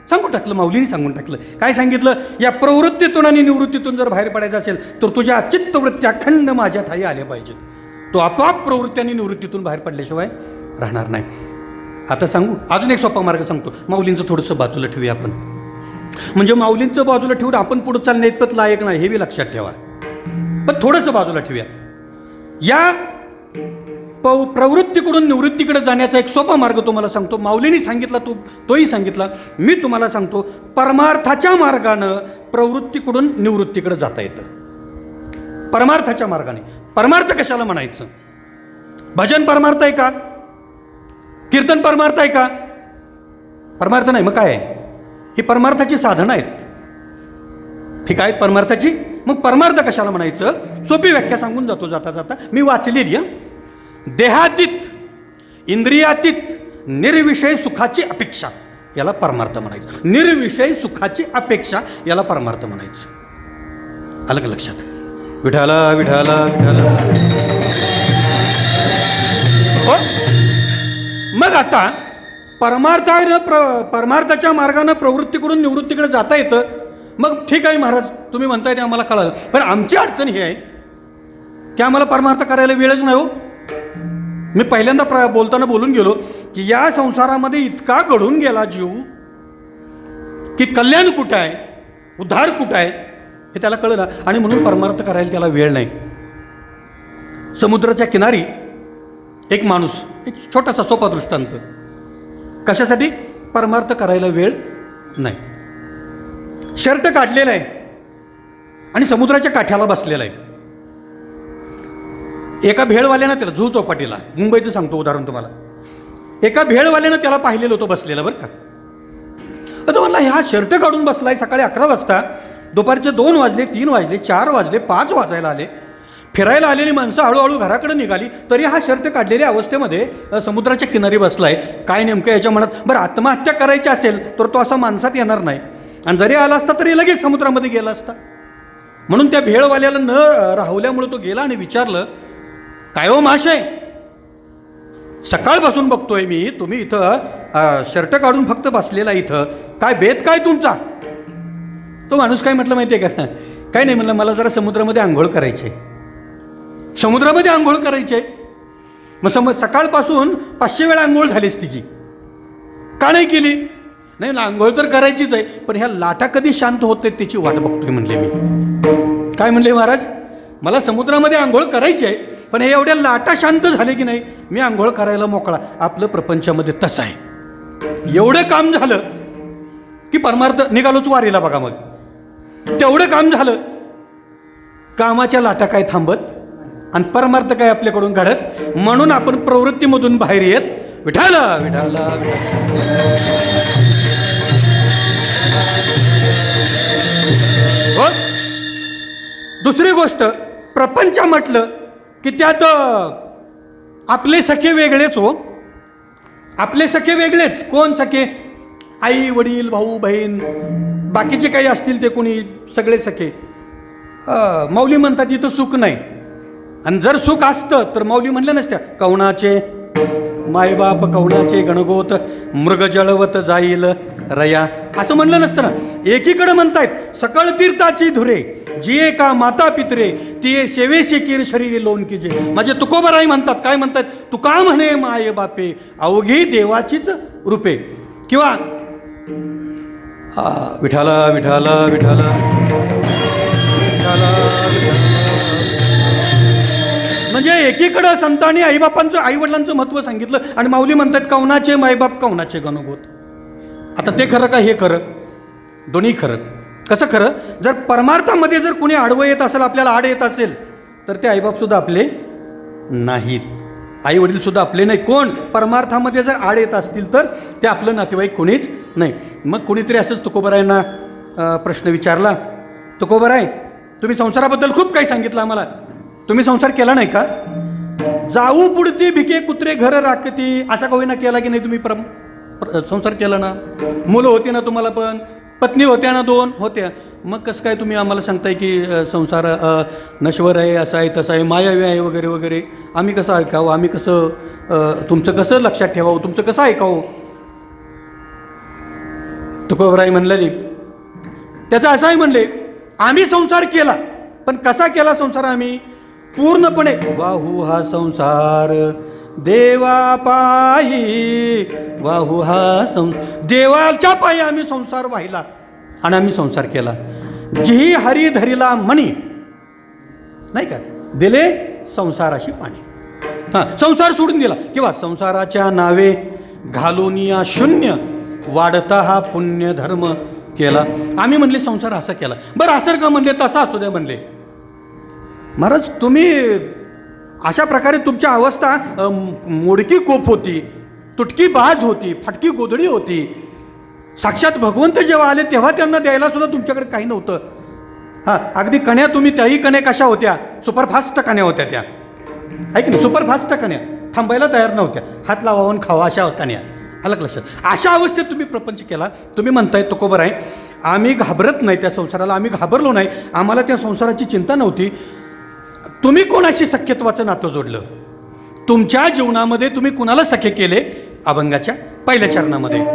सांगून टाकलं. माऊलीने सांगून टाकलं. काय सांगितलं, या प्रवृत्तीतून आणि निवृत्तीतून जर बाहेर पडायचं असेल तर तुझ्या चित्तवृत्ती अखंड माझ्या ठाई आल्या पाहिजेत. तो आपोआप प्रवृत्ती आणि निवृत्तीतून बाहेर पडल्याशिवाय राहणार नाही. आता सांगू, अजून एक सोपा मार्ग सांगतो. माऊलींचं थोडंसं बाजूला ठेवूया आपण. म्हणजे माऊलींचं बाजूला ठेवून आपण पुढे चालणे इतपत लायक नाही हे बी लक्षात ठेवा. पण थोडंसं बाजूला ठेवूया. या प्रवृत्तीकडून निवृत्तीकडे जाण्याचा एक सोपा मार्ग तुम्हाला सांगतो. माऊलींनी सांगितला, तोही सांगितला, मी तुम्हाला सांगतो. परमार्थाच्या मार्गानं प्रवृत्तीकडून निवृत्तीकडे जाता येतं. परमार्थाच्या मार्गाने. परमार्थ कशाला म्हणायचं? भजन परमार्थ आहे का? कीर्तन परमार्थ आहे का? परमार्थ नाही. मग काय आहे? ही परमार्थाची साधनं आहेत. ठीक आहे, परमार्थाची. मग परमार्थ कशाला म्हणायचं? सोपी व्याख्या सांगून जातो जाता जाता. मी वाचलेली आहे. देहातीत, इंद्रियातीत निर्विषय सुखाची अपेक्षा याला परमार्थ म्हणायचं. निर्विषय सुखाची अपेक्षा याला परमार्थ म्हणायचं. आलं का लक्षात? विठाला विठाला विठाला. हो, मग आता परमार्थाच्या मार्गानं प्रवृत्तीकडून निवृत्तीकडे जाता येतं. मग ठीक आहे महाराज, तुम्ही म्हणताय ते आम्हाला कळालं. पण आमची अडचण ही आहे की आम्हाला परमार्थ करायला वेळच नाही. हो, मी पहिल्यांदा बोलताना बोलून गेलो की या संसारामध्ये इतका घडून गेला जीव की कल्याण कुठं आहे, उद्धार कुठं आहे हे त्याला कळलं. आणि म्हणून परमार्थ करायला त्याला वेळ नाही. समुद्राच्या किनारी एक माणूस, एक छोटासा सोपा दृष्टांत, कशासाठी? परमार्थ करायला वेळ नाही. शर्ट काढलेला आहे आणि समुद्राच्या काठ्याला बसलेला आहे. एका भेळवाल्यानं त्याला, जुहू चौपाटीला, मुंबईचं सांगतो उदाहरण तुम्हाला, एका भेळवाल्यानं त्याला पाहिलेलं होतं बसलेलं बरं का. आता म्हणला ह्या शर्ट काढून बसलाय सकाळी 11 वाजता, दुपारचे 2 वाजले, 3 वाजले, 4 वाजले, 5 वाजायला आले. फिरायला आलेली माणसं हळूहळू घराकडे निघाली तरी हा शर्ट काढलेल्या अवस्थेमध्ये समुद्राच्या किनारी बसलाय. काय नेमकं याच्या मनात? बरं, आत्महत्या करायची असेल तर तो असा माणसात येणार नाही, आणि जरी आला असता तरी लगेच समुद्रामध्ये गेला असता. म्हणून त्या भेळवाल्याला न राहवल्यामुळे तो गेला आणि विचारलं, काय हो महाशय, सकाळपासून बघतोय मी तुम्ही इथं शर्ट काढून फक्त बसलेला, इथं काय बेत काय तुमचा? तो माणूस काय म्हटलं माहिती आहे का? काय नाही म्हटलं, मला जरा समुद्रामध्ये आंघोळ करायची आहे. समुद्रामध्ये आंघोळ करायची आहे. मग सकाळपासून 500 वेळा आंघोळ झालीच तिची, का नाही केली? नाही ना, आंघोळ तर करायचीच आहे, पण ह्या लाटा कधी शांत होते त्याची वाट बघतोय म्हणले मी. काय म्हणले महाराज? मला समुद्रामध्ये आंघोळ करायची आहे, पण हे एवढ्या लाटा शांत झाले की नाही मी आंघोळ करायला मोकळा. आपलं प्रपंचामध्ये तसं आहे. एवढं काम झालं की परमार्थ निघालोच वारीला बघा. मग तेवढं काम झालं, कामाच्या लाटा काय थांबत आणि परमार्थ काय आपल्याकडून घडत. म्हणून आपण प्रवृत्तीमधून बाहेर येत विठाला विठाला. दुसरी गोष्ट, प्रपंच म्हटलं की त्यात आपले सखे वेगळेच. हो, आपले सखे वेगळेच. कोण सखे? आई वडील, भाऊ बहीण, बाकीचे काही असतील ते कोणी, सगळे सखे. माऊली म्हणतात इथं सुख नाही. आणि जर सुख असतं तर माऊली म्हणल्या नसत्या, कवणाचे मायबाप कवणाचे गणगोत मृग जळवत जाईल रया, असं म्हणलं नसतं ना. एकीकडे म्हणतायत सकळ तीर्थाची धुरे जिये का माता पितरे तिये सेवेशी कीर शरीरी लोन कीजे. माझे तुकोबाराई म्हणतात, काय म्हणतात? तुका म्हणे माय बापे अवघी देवाचीच रूपे. किंवा विठाला विठाला विठाला म्हणजे एकीकडं संतांनी आईबापांचं, आईवडिलांचं महत्त्व सांगितलं आणि माऊली म्हणतात कवनाचे मायबाप कवनाचे गणगोत. आता ते खरं का हे खरं? दोन्ही खरं. कसं खरं? जर परमार्थामध्ये जर कुणी आडवं येत असेल, आपल्याला आड येत असेल, तर ते आईबापसुद्धा आपले नाहीत, आई वडीलसुद्धा आपले नाही. कोण परमार्थामध्ये जर आड येत असतील तर ते आपलं नातेवाईक कोणीच नाही. मग कोणीतरी असंच तुकोबरायांना प्रश्न विचारला, तुकोबराय तुम्ही संसाराबद्दल खूप काही सांगितलं आम्हाला, तुम्ही संसार केला नाही का? जाऊ पुढती भिके कुत्रे घर राखती, असा का होईना केला की नाही तुम्ही? संसार केला ना, मुलं होती ना तुम्हाला, पण पत्नी होत्या ना, 2 होत्या, मग कसं काय तुम्ही आम्हाला सांगताय की संसार नश्वर आहे, असं आहे तसं आहे, मायावी आहे वगैरे वगैरे? आम्ही कसं ऐकावं, आम्ही कसं तुमचं कसं लक्षात ठेवावं, तुमचं कसं ऐकावं? तुकोबराय म्हणलेली त्याचं असंही म्हणले, आम्ही संसार केला, पण कसा केला संसार आम्ही? पूर्णपणे वाहू हा संसार देवा पायी, वाहू हा देवाच्या पायी आम्ही संसार वाहिला आणि आम्ही संसार केला. जी हरी धरिला मणी, नाही का, दिले संसाराशी पाणी. हां, संसार सोडून दिला किंवा संसाराच्या नावे घालून या शून्य, वाढता हा पुण्य धर्म केला. आम्ही म्हणले संसार असा केला. बरं असं का म्हणले, तसा असू द्या म्हणले. महाराज तुम्ही अशा प्रकारे तुमची अवस्था मोडकी कोप होती, तुटकी बाज होती, फटकी गोधडी होती. साक्षात भगवंत जेव्हा आले तेव्हा त्यांना द्यायला सुद्धा तुमच्याकडे काही नव्हतं. हां, अगदी कण्या तुम्ही, त्याही कण्या कशा होत्या? सुपरफास्ट कण्या होत्या त्या, आहे की नाही? सुपरफास्ट कण्या, थांबायला तयार नव्हत्या, हात लावावून खावा अशा कण्या. आलं का लक्षात? अशा अवस्थेत तुम्ही प्रपंच केला. तुम्ही म्हणताय तुकोबराय आम्ही घाबरत नाही त्या संसाराला, आम्ही घाबरलो नाही, आम्हाला त्या संसाराची चिंता नव्हती. तुम्ही कोणाशी सख्यत्वाचं नातं जोडलं? तुमच्या जीवनामध्ये तुम्ही कुणाला सख्य केले? अभंगाच्या पहिल्या चरणामध्ये.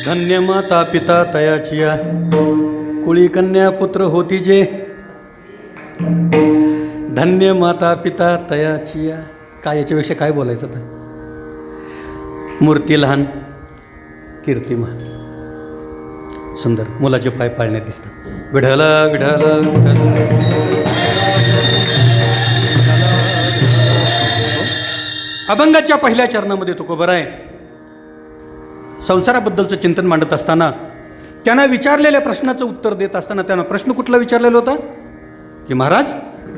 धन्य माता पिता तयाचिया, कुळी कन्या पुत्र होती जे. धन्य माता पिता तयाचिया. काय याच्यापेक्षा काय बोलायचं तर. मूर्ती लहान कीर्ती महान. सुंदर मुलाचे पाय पाळण्यात दिसतात. विढला विढला विढला. अभंगाच्या पहिल्या चरणामध्ये तुकोबराय संसाराबद्दलचं चिंतन मांडत असताना, त्यांना विचारलेल्या प्रश्नाचं उत्तर देत असताना, त्यांना प्रश्न कुठला विचारलेला होता की महाराज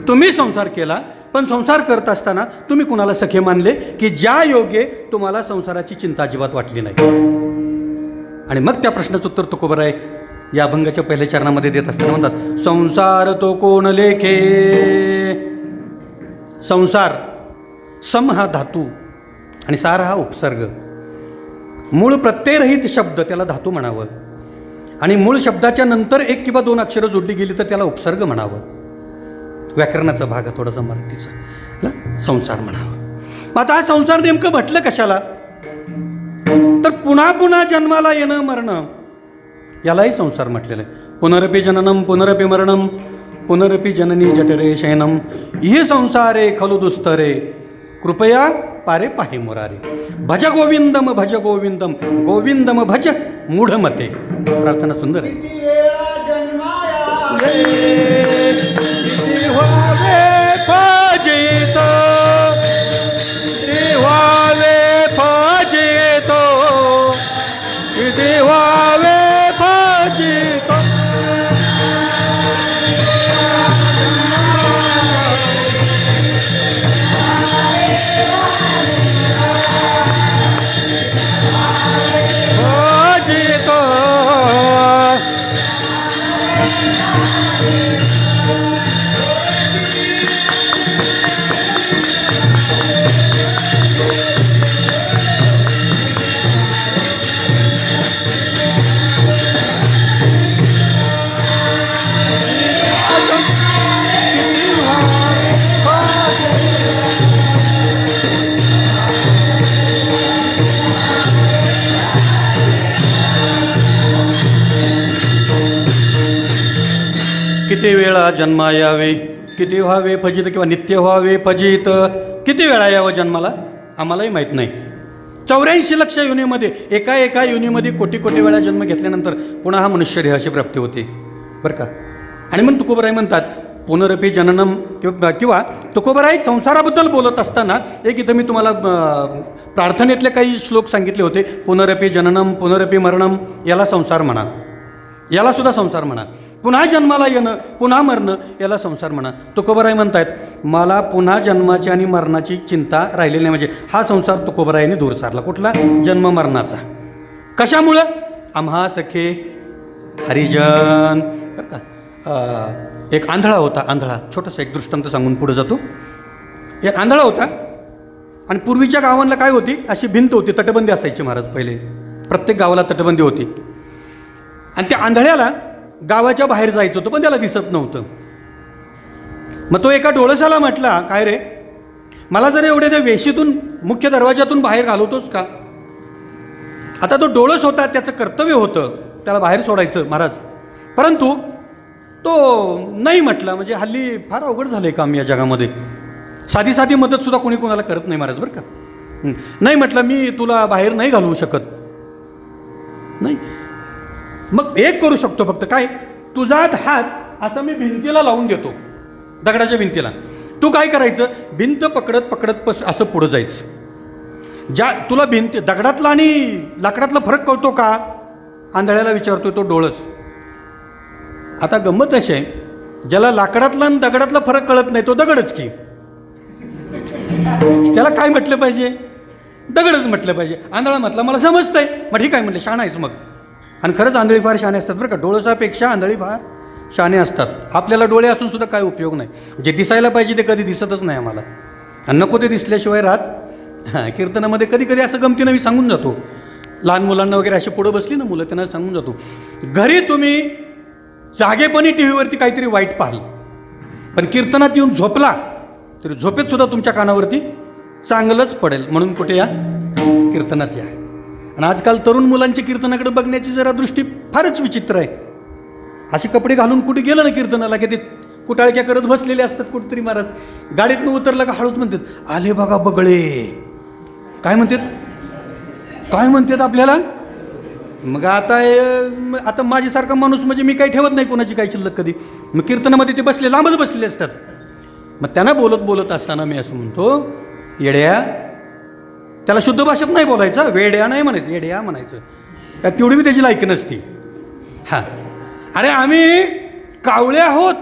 तुम्ही संसार केला, पण संसार करत असताना तुम्ही कुणाला सखे मानले की ज्या योगे तुम्हाला संसाराची चिंता अजिबात वाटली नाही. आणि मग त्या प्रश्नाचं उत्तर तुकोबराय या अभंगाच्या पहिल्या चरणामध्ये देत असताना म्हणतात, संसार तो कोण लेखे. संसार, सम हा धातू आणि सार हा उपसर्ग. मूळ प्रत्ययरहित शब्द त्याला धातू म्हणावं, आणि मूळ शब्दाच्या नंतर एक किंवा दोन अक्षरं जोडली गेली तर त्याला उपसर्ग म्हणावं. व्याकरणाचा भाग आहे थोडासा मराठीचा, संसार म्हणावं. आता हा संसार नेमकं म्हटलं कशाला, तर पुन्हा पुन्हा जन्माला येणं मरणं यालाही संसार म्हटलेलं आहे. पुनरपि जननम पुनरपि मरणम पुनरपि जननी जठरे शयनम इह संसारे खलु दुस्तरे कृपया पारे पाहे मुरारे. भज गोविंदम गोविंदम भज मूढमते. प्रार्थना सुंदर आहे. किती वेळा जन्मा यावे, किती व्हावे फजित किंवा नित्य व्हावे फजित. किती वेळा यावं जन्माला आम्हालाही माहीत नाही. 84 लक्ष योनीमध्ये एका योनीमध्ये कोटी कोटी वेळा जन्म घेतल्यानंतर पुन्हा हा मनुष्य देहाची प्राप्ती होते बरं का. आणि मग तुकोबराय म्हणतात पुनरपि जननम किंवा तुकोबराय संसाराबद्दल बोलत असताना एक इथं मी तुम्हाला प्रार्थनेतले काही श्लोक सांगितले होते. पुनरपि जननम पुनरपि मरणम याला संसार म्हणा, याला सुद्धा संसार म्हणा. पुन्हा जन्माला येणं पुन्हा मरणं याला संसार म्हणा. तुकोबराय म्हणतायत मला पुन्हा जन्माची आणि मरणाची चिंता राहिलेली नाही. म्हणजे हा संसार तुकोबरायाने दूर सारला. कुठला? जन्म मरणाचा. कशामुळं? आम्हा सखे हरिजन बरं का. एक आंधळा होता, आंधळा. छोटंसं एक दृष्टांत सांगून पुढे जातो. एक आंधळा होता आणि पूर्वीच्या गावांना काय होती, अशी भिंत होती, तटबंदी असायची महाराज पहिले. प्रत्येक गावाला तटबंदी होती. आणि त्या आंधळ्याला गावाच्या बाहेर जायचं होतं पण त्याला दिसत नव्हतं. मग तो एका डोळसाला म्हटला, काय रे मला जर एवढ्या त्या वेशीतून मुख्य दरवाजातून बाहेर घालवतोस का. आता तो डोळस होता, त्याचं कर्तव्य होतं त्याला बाहेर सोडायचं महाराज, परंतु तो नाही म्हटला. म्हणजे हल्ली फार अवघड झालं आहे काम या जगामध्ये. साधी साधी मदतसुद्धा कोणी कोणाला करत नाही महाराज बरं का. नाही म्हटलं मी तुला बाहेर नाही घालवू शकत. नाही, मग एक करू शकतो फक्त, काय, तुझात हात असं मी भिंतीला लावून देतो, दगडाच्या भिंतीला. तू काय करायचं, भिंत पकडत पकडत असं पुढं जायचं. ज्या तुला भिंत दगडातला आणि लाकडातला फरक कळतो का, आंधळ्याला विचारतोय तो डोळस. आता गंमत अशी आहे, ज्याला लाकडातला आणि दगडातला फरक कळत नाही तो दगडच की. त्याला काय म्हटलं पाहिजे, दगडच म्हटलं पाहिजे. आंधळा म्हटला मला समजतंय, मग ठीक आहे म्हटलं, शहाणा आहेस मग. आणि खरंच आंधळी फार शहाणे असतात बरं का. डोळसापेक्षा आंधळी फार शहाणे असतात. आपल्याला डोळे असून सुद्धा काय उपयोग नाही. जे दिसायला पाहिजे ते कधी दिसतच नाही आम्हाला, आणि नको ते दिसल्याशिवाय राहत. हां, कीर्तनामध्ये कधी कधी असं गमतीनं मी सांगून जातो, लहान मुलांना वगैरे अशी पुढं बसली ना मुलं, त्यांना सांगून जातो, घरी तुम्ही जागेपणी टी व्हीवरती काहीतरी वाईट पाहाल, पण कीर्तनात येऊन झोपला तरी झोपेत सुद्धा तुमच्या कानावरती चांगलंच पडेल. म्हणून कुठे या, कीर्तनात या. आणि आजकाल तरुण मुलांची कीर्तनाकडे बघण्याची जरा दृष्टी फारच विचित्र आहे. असे कपडे घालून कुठे गेलं ना कीर्तनाला की ते कुटाळक्या करत बसलेले असतात कुठेतरी. महाराज गाडीतनं उतरलं का हळूच म्हणतात, आले बघा बगळे. काय म्हणतात आपल्याला. मग आता माझ्यासारखा माणूस म्हणजे मी काही ठेवत नाही कोणाची काही शिल्लक कधी. मग कीर्तनामध्ये ते बसले, लांबच बसलेले असतात. मग त्यांना बोलत असताना मी असं म्हणतो, येड्या. त्याला शुद्ध भाषेत नाही बोलायचं, वेड्या नाही म्हणायचं, येड्या म्हणायचं. काय तेवढी बी त्याची लायकी नसती. हां, अरे आम्ही कावळे आहोत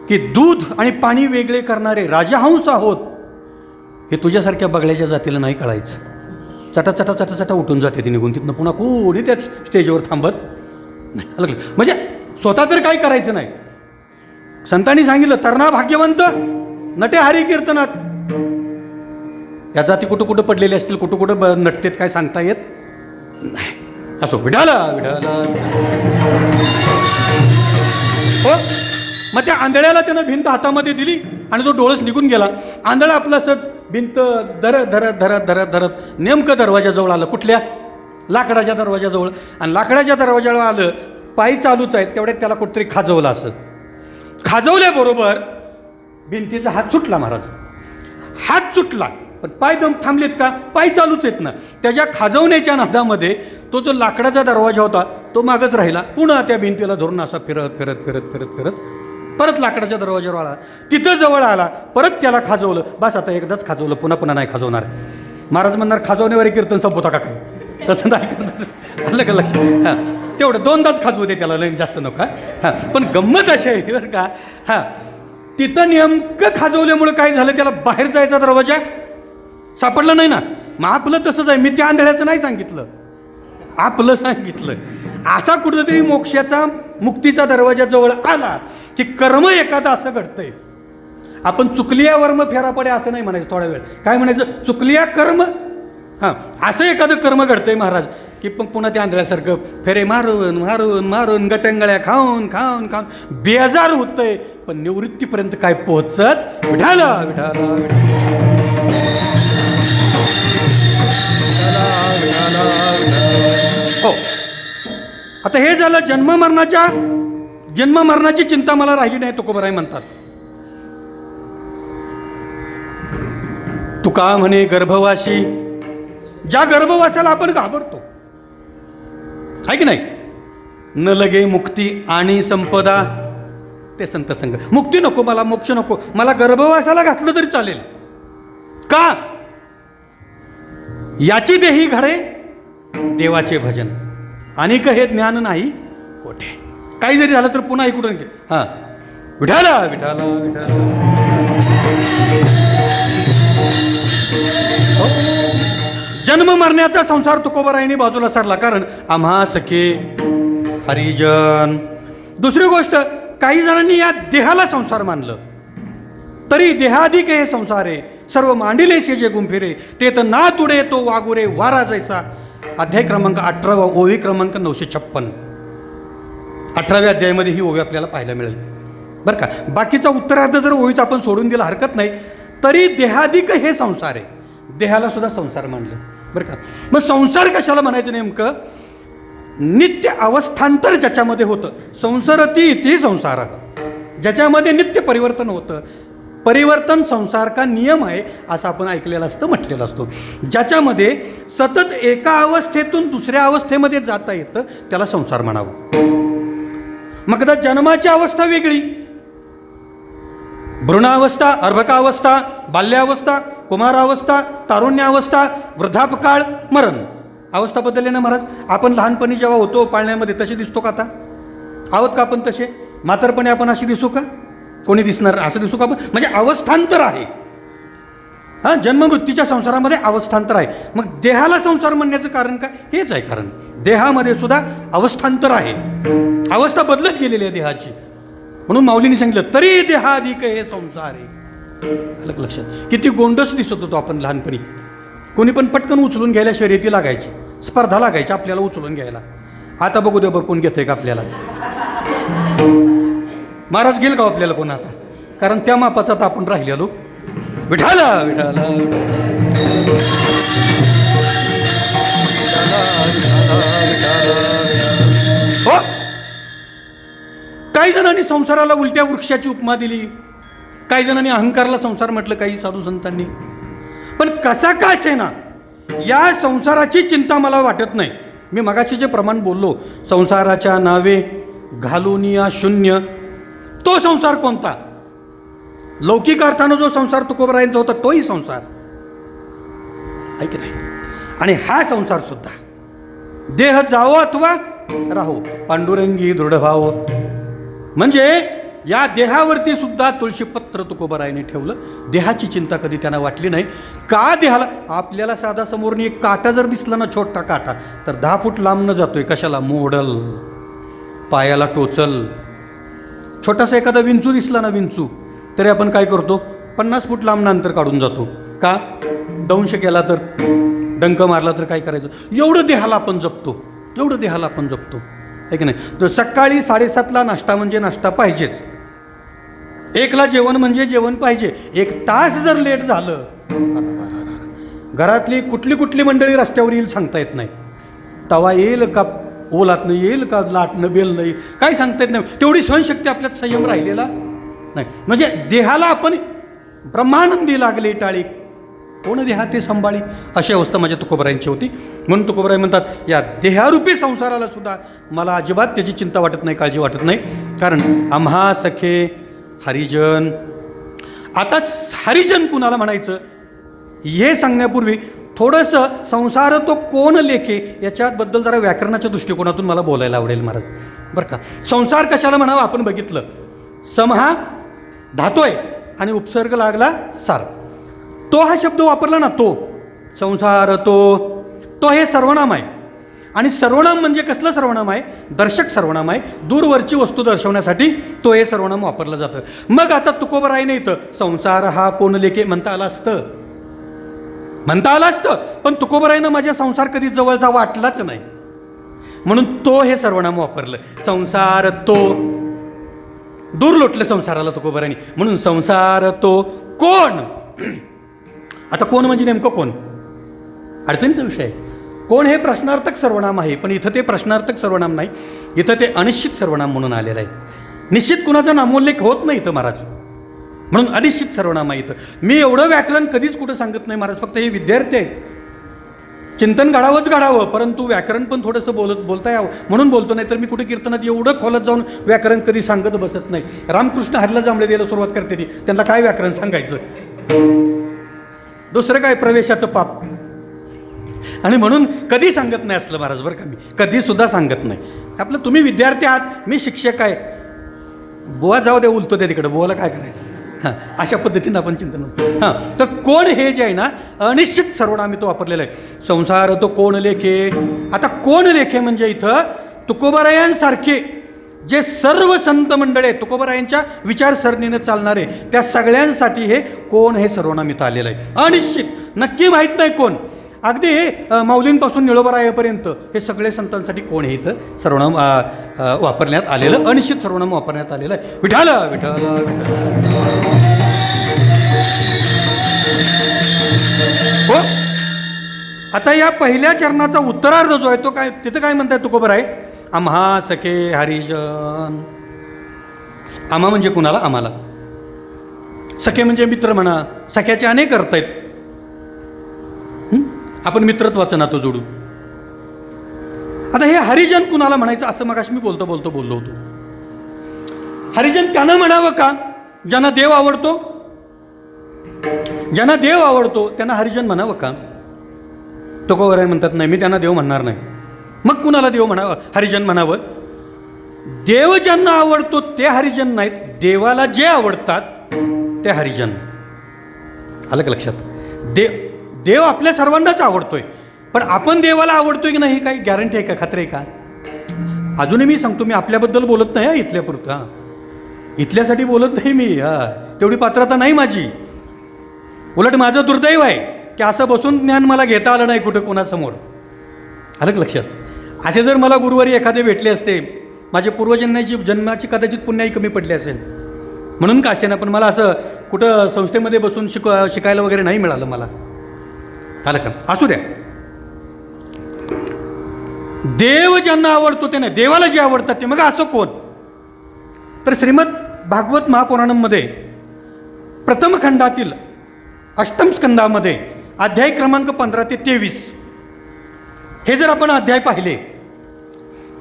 की दूध आणि पाणी वेगळे करणारे राजहंस आहोत, हे तुझ्यासारख्या बगळ्याच्या जातीला नाही कळायचं. चटा उठून जाते ती निघून, तिथनं पुन्हा कोणी त्या स्टेजवर थांबत नाही. म्हणजे स्वतः तर काही करायचं नाही. संतांनी सांगितलं, तरणा भाग्यवंत नटे हरी कीर्तनात. या जाती कुठं कुठं पडलेले असतील, कुठं कुठं नटतेत काय सांगता येत नाही. असो, विठाला विठाला. हो, मग त्या आंधळ्याला त्यानं भिंत हातामध्ये दिली आणि तो डोळस निघून गेला. आंधळा आपलं असंच भिंत धरत नेमकं दरवाजाजवळ आलं. कुठल्या? लाकडाच्या दरवाजाजवळ. आणि लाकडाच्या दरवाजाजवळ आलं, पायी चालूच आहेत, तेवढ्यात त्याला कुठतरी खाजवलं. असं खाजवल्याबरोबर भिंतीचा हात सुटला. महाराज हात सुटला, पण पाय दम थांबलेत का? पाय चालूच आहेत ना. त्याच्या खाजवण्याच्या नादामध्ये तो जो लाकडाचा दरवाजा होता तो मागच राहिला. पुन्हा त्या भिंतीला धरून असा फिरत परत लाकडाच्या दरवाज्यावर आला. तिथं जवळ आला, परत त्याला खाजवलं. बस आता एकदाच खाजवलं, पुन्हा नाही खाजवणार. महाराज म्हणणार, खाजवण्यावर कीर्तन संपवता का काय? तसं नाही करणार. आलं का लक्षात? हां, तेवढं दोनदाच खाजवू दे त्याला, लई जास्त नका. हां, पण गंमत अशी आहे बरं का. हां, तिथं नेमकं खाजवल्यामुळं काय झालं, त्याला बाहेर जायचा दरवाजा सापडला नाही ना. मग आपलं तसंच आहे. मी त्या आंधळ्याचं नाही सांगितलं, आपलं सांगितलं. असा कुठंतरी मोक्षाचा मुक्तीचा दरवाजा जवळ आला की कर्म एखादं असं घडतंय. आपण चुकलिया वर्म फेरा पडे असं नाही म्हणायचं. थोडा वेळ काय म्हणायचं, चुकलिया कर्म. हां, असं एखादं कर्म घडतंय महाराज की पण पुन्हा त्या आंधळ्यासारखं फेरे मारून गटंगळ्या खाऊन बेजार होतंय, पण निवृत्तीपर्यंत काय पोहोचत. विठाला विठाला हो. आता हे झालं जन्म मरणाची चिंता मला राहिली नाही, तुकोबराय म्हणतात. तुका म्हणे गर्भवासी, ज्या गर्भवासाला आपण घाबरतो, आहे की नाही. न लगे मुक्ती आणि संपदा, ते संत संग. मुक्ती नको मला, मोक्ष नको मला, गर्भवासाला घातलं तरी चालेल. का? याची देही घडे देवाचे भजन, अनेक हे ज्ञान नाही कोठे. काही जरी झालं तर पुन्हा ऐकून घे. हां, विठाला विठाला विठाला. जन्म मरण्याचा संसार तुकोबरायांनी बाजूला सारला, कारण आम्हा सखे हरिजन. दुसरी गोष्ट, काही जणांनी या देहाला संसार मानलं, तरी देहाधिक हे संसार आहे. सर्व मांडिले जे गुंफिरे, ते तर ना तुडे तो वागुरे वारा जैसा. अध्याय क्रमांक 18, ओवी क्रमांक 956. 18व्या अध्यायामध्ये ही ओवी आपल्याला पाहायला मिळेल बरं का. बाकीचा उत्तरार्ध जर ओवीचा आपण सोडून दिला हरकत नाही, तरी देहाधिक हे संसार आहे. देहाला सुद्धा संसार मानलं बरं का. मग संसार कशाला म्हणायचं नेमकं? नित्य अवस्थांतर ज्याच्यामध्ये होतं, संसरती इति संसार, ज्याच्यामध्ये नित्य परिवर्तन होतं. परिवर्तन संसार का नियम आहे असं आपण ऐकलेलं असतं, म्हटलेलं असतं. ज्याच्यामध्ये सतत एका अवस्थेतून दुसऱ्या अवस्थेमध्ये जाता येतं त्याला संसार म्हणावं. मग आता जन्माची अवस्था वेगळी, भ्रूणावस्था, अर्भकावस्था, बाल्यावस्था, कुमारावस्था, तारुण्यावस्था, वृद्धापकाळ, मरण. अवस्था बदलली ना महाराज. आपण लहानपणी जेव्हा होतो पाळण्यामध्ये तसे दिसतो का आता? आहोत का आपण तसे? म्हातारपणी आपण अशी दिसू का? कोणी दिसणार? असं दिसू का आपण? म्हणजे अवस्थांतर आहे. हां, जन्ममृत्यूच्या संसारामध्ये अवस्थांतर आहे. मग देहाला संसार म्हणण्याचं कारण काय? हेच आहे कारण. देहामध्ये सुद्धा अवस्थांतर आहे, अवस्था बदलत गेलेली आहे देहाची. म्हणून माऊलींनी सांगितलं तरी देहाधिक हे संसार आहे. अलग लक्षात. किती गोंडस दिसत होतो आपण लहानपणी. कोणी पण पटकन उचलून घ्यायला शर्यती लागायची, स्पर्धा लागायची आपल्याला उचलून घ्यायला. आता बघू दे बरं कोण घेतंय का आपल्याला. महाराज घेईल का आपल्याला कोण आता? कारण त्या मापाचा तर आपण राहिलेलो. विठाला विठाला हो. काही जणांनी संसाराला उलट्या वृक्षाची उपमा दिली, काही जणांनी अहंकाराला संसार म्हटलं, काही साधू संतांनी. पण कसा काय आहे ना, या संसाराची चिंता मला वाटत नाही. मी मगाशी जे प्रमाण बोललो, संसाराच्या नावे घालून या शून्य, तो संसार कोणता? लौकिक अर्थानं जो संसार तुकोबरायांचा होता तोही संसार आहे की नाही. आणि हा संसार सुद्धा देह जावो अथवा राहो पांडुरंगी दृढभाव. म्हणजे या देहावरती सुद्धा तुळशीपत्र तुकोबरायाने ठेवलं. देहाची चिंता कधी त्यांना वाटली नाही. का देहाला? आपल्याला साधा समोरनी एक काटा जर दिसला ना, छोटा काटा, तर 10 फूट लांब न जातोय. कशाला? मोडल, पायाला टोचल. छोटासा एखादा विंचू दिसला ना, विंचू, तरी आपण काय करतो? 50 फूट लांब अंतर काढून जातो. का? दंश केला तर, डंक मारला तर काय करायचं? एवढं देहाला आपण जपतो, एवढं देहाला आपण जपतो, आहे की नाही. तर सकाळी 7:30ला नाश्ता म्हणजे नाश्ता पाहिजेच, 1ला जेवण म्हणजे जेवण पाहिजे. 1 तास जर लेट झालं, घरातली कुठली कुठली मंडळी रस्त्यावर येईल सांगता येत नाही. तवा येईल का ओलातनं येईल का लाटणं बेल नाही, काही सांगता येत नाही. तेवढी सहनशक्ती आपल्यात संयम राहिलेला नाही. म्हणजे देहाला आपण ब्रह्मानंदी लागले टाळी, कोण देहा ते संभाळी, अशी अवस्था माझ्या तुकोबरायांची होती. म्हणून तुकोबराय म्हणतात, या देहारूपी संसाराला सुद्धा मला अजिबात त्याची चिंता वाटत नाही, काळजी वाटत नाही. कारण आम्हा सखे हरिजन. आता हरिजन कुणाला म्हणायचं हे सांगण्यापूर्वी थोडंसं संसार तो कोण लेखे याच्याबद्दल जरा व्याकरणाच्या दृष्टिकोनातून मला बोलायला आवडेल महाराज, बरं का. संसार कशाला म्हणावं आपण बघितलं. सम हा धातू आहे आणि उपसर्ग लागला सार. तो हा शब्द वापरला ना, तो संसार, तो हे सर्वनाम आहे. आणि सर्वनाम म्हणजे कसलं सर्वनाम आहे? दर्शक सर्वनाम आहे. दूरवरची वस्तू दर्शवण्यासाठी तो हे सर्वनाम वापरलं जातं. मग आता तुकोबरायने इथं संसार हा कोण लेखे म्हणता आला असतं, पण तुकोबरायनं माझ्या संसार कधी जवळचा वाटलाच नाही, म्हणून तो हे सर्वनाम वापरलं. संसार तो, दूर लोटलं संसाराला तुकोबरायने, म्हणून संसार तो कोण. आता कोण म्हणजे नेमकं कोण? अडचणीचा विषय आहे. कोण हे प्रश्नार्थक सर्वनाम आहे, पण इथं ते प्रश्नार्थक सर्वनाम नाही, इथं ते अनिश्चित सर्वनाम म्हणून आलेलं आहे. निश्चित कुणाचा नामोल्लेख होत नाही इथं महाराज, म्हणून अनिश्चित सर्वनाम आहे इथं. मी एवढं व्याकरण कधीच कुठं सांगत नाही महाराज, फक्त हे विद्यार्थी आहेत, चिंतन घडावं, परंतु व्याकरण पण थोडंसं बोलता यावं म्हणून बोलतो. नाही तर मी कुठे कीर्तनात एवढं खोलत जाऊन व्याकरण कधी सांगत बसत नाही. रामकृष्ण हरीला जांभळे द्यायला सुरुवात करते ती, त्यांना काय व्याकरण सांगायचं, दुसरं काय प्रवेशाचं पाप. आणि म्हणून कधी सांगत नाही असलं महाराज, बरं का. मी कधी सुद्धा सांगत नाही. आपलं तुम्ही विद्यार्थी आहात, मी शिक्षक आहे, बुवा जाऊ दे, उलतो त्या तिकडं, बुवाला काय करायचं. हां, अशा पद्धतीनं आपण चिंतन होतो. हां, तर कोण हे जे आहे ना, अनिश्चित सर्वनामी तो वापरलेला आहे. संसार तो कोण लेखे. आता कोण लेखे म्हणजे इथं तुकोबरायांसारखे जे सर्व संत मंडळ आहेत, तुकोबरायांच्या विचारसरणीने चालणारे, त्या सगळ्यांसाठी हे कोण हे सर्वनाम इथं आलेलं आहे. अनिश्चित, नक्की माहीत नाही कोण. अगदी हे माऊलींपासून निळोबारायापर्यंत हे सगळे संतांसाठी कोण हे इथं सर्वनाम वापरण्यात आलेलं, अनिश्चित सर्वनाम वापरण्यात आलेलं आहे. विठाल विठाल हो. आता या पहिल्या चरणाचा उत्तरार्ध जो आहे तो काय, तिथं काय म्हणताय तुकोबराय? आम्हा सखे हरिजन. आम्हा म्हणजे कुणाला? आम्हाला. सखे म्हणजे मित्र म्हणा. सख्याचे अनेक अर्थ आहेत, आपण मित्रत्वाचं नातं जोडू. आता हे हरिजन कुणाला म्हणायचं असं मगाशी मी बोललो होतो. हरिजन त्यांना म्हणावं का ज्यांना देव आवडतो? ज्यांना देव आवडतो त्यांना हरिजन म्हणावं का? तुकोबराय म्हणतात नाही, मी त्यांना देव म्हणणार नाही. मग कुणाला देव म्हणावं, हरिजन म्हणावं? देव ज्यांना आवडतो ते हरिजन नाहीत, देवाला जे आवडतात ते हरिजन. आलं का लक्षात? देव आपल्या सर्वांनाच आवडतोय, पण आपण देवाला आवडतोय की नाही काही गॅरंटी आहे का, खात्री आहे का? अजूनही मी सांगतो, मी आपल्याबद्दल बोलत नाही, इथल्यापुरतं. इथल्यासाठी बोलत नाही मी, तेवढी पात्रता नाही माझी. उलट माझं दुर्दैव आहे की असं बसून ज्ञान मला घेता आलं नाही कुठं कोणासमोर. आलं लक्षात? असे जर मला गुरुवारी एखादे भेटले असते, माझ्या जन्माची कदाचित पुण्याही कमी पडली असेल, म्हणून का असेना, पण मला असं कुठं संस्थेमध्ये बसून शिकायला वगैरे नाही मिळालं मला. आलं का? असू द्या. देव ज्यांना आवडतो ते नाही, देवाला जे आवडतात ते. मग असं कोण? तर श्रीमद भागवत महापुराणामध्ये प्रथम खंडातील अष्टम स्कंदामध्ये अध्याय क्रमांक 15 ते 23 हे जर आपण अध्याय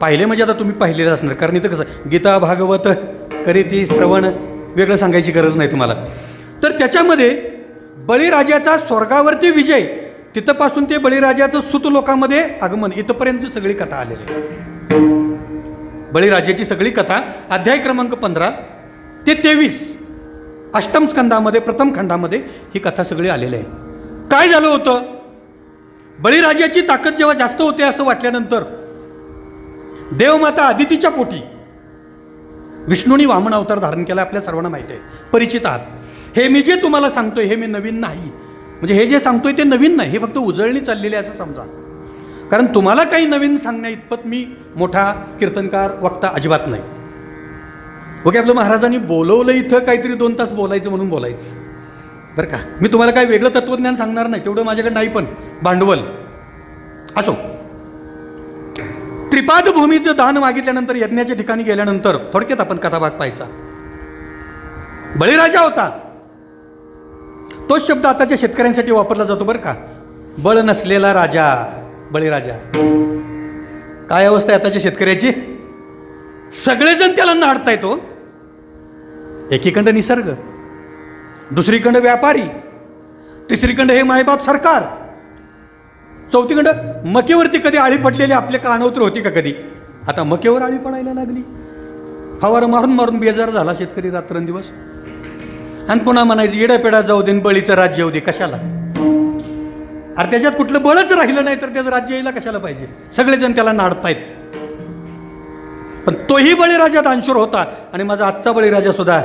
पाहिले म्हणजे आता तुम्ही पाहिलेलं असणार, कारण इथं कसं गीता भागवत करीती श्रवण वेगळं सांगायची गरज नाही तुम्हाला. तर त्याच्यामध्ये बळीराजाचा स्वर्गावरती विजय, तिथंपासून ते बळीराजाचं सुत लोकामध्ये आगमन, इथंपर्यंत सगळी कथा आलेली आहे. बळीराजाची सगळी कथा अध्याय क्रमांक 15 ते 23 अष्टम स्कंदामध्ये प्रथम खंडामध्ये ही कथा सगळी आलेली आहे. काय झालं होतं? बळीराजाची ताकद जेव्हा जास्त होते असं वाटल्यानंतर देवमाता आदितीच्या पोटी विष्णूंनी वामन अवतार धारण केला. आपल्या सर्वांना माहिती आहे, परिचित आहात. हे मी जे तुम्हाला सांगतोय हे मी नवीन नाही, म्हणजे हे जे सांगतोय ते नवीन नाही, हे फक्त उजळणी चाललेली असं समजा. कारण तुम्हाला काही नवीन सांगण्या इतपत मी मोठा कीर्तनकार वक्ता अजिबात नाही. ओके, आपलं महाराजांनी बोलवलं इथं काहीतरी 2 तास बोलायचं म्हणून बोलायचं, बरं का. मी तुम्हाला काही वेगळं तत्त्वज्ञान सांगणार नाही, तेवढं माझ्याकडे नाही, पण भांडवल असो. त्रिपाद भूमीचं दान मागितल्यानंतर यज्ञाच्या ठिकाणी गेल्यानंतर थोडक्यात आपण कथाभाग पाहायचा. बळीराजा होता, तोच शब्द आताच्या शेतकऱ्यांसाठी वापरला जातो बरं का. बळ नसलेला राजा बळीराजा. काय अवस्था आहे आताच्या शेतकऱ्याची? सगळेजण त्याला नाडताय. तो एकीकडं निसर्ग, दुसरीकडं व्यापारी, तिसरीकडं हे मायबाप सरकार, चौथीकडं मकेवरती कधी आळी पडलेली आपल्या कानावर होती का कधी? आता मकेवर आळी पडायला लागली. फवार मारून मारून बेजार झाला शेतकरी रात्रंदिवस. आणि पुन्हा म्हणायचं येड्यापेडा जाऊ दे, बळीचं राज्य येऊ दे. कशाला? अरे त्याच्यात कुठलं बळच राहिलं नाही तर त्याचं राज्य यायला कशाला पाहिजे? सगळेजण त्याला नाडतायत. पण तोही बळीराजा दानशूर होता. आणि माझा आजचा बळीराजा सुद्धा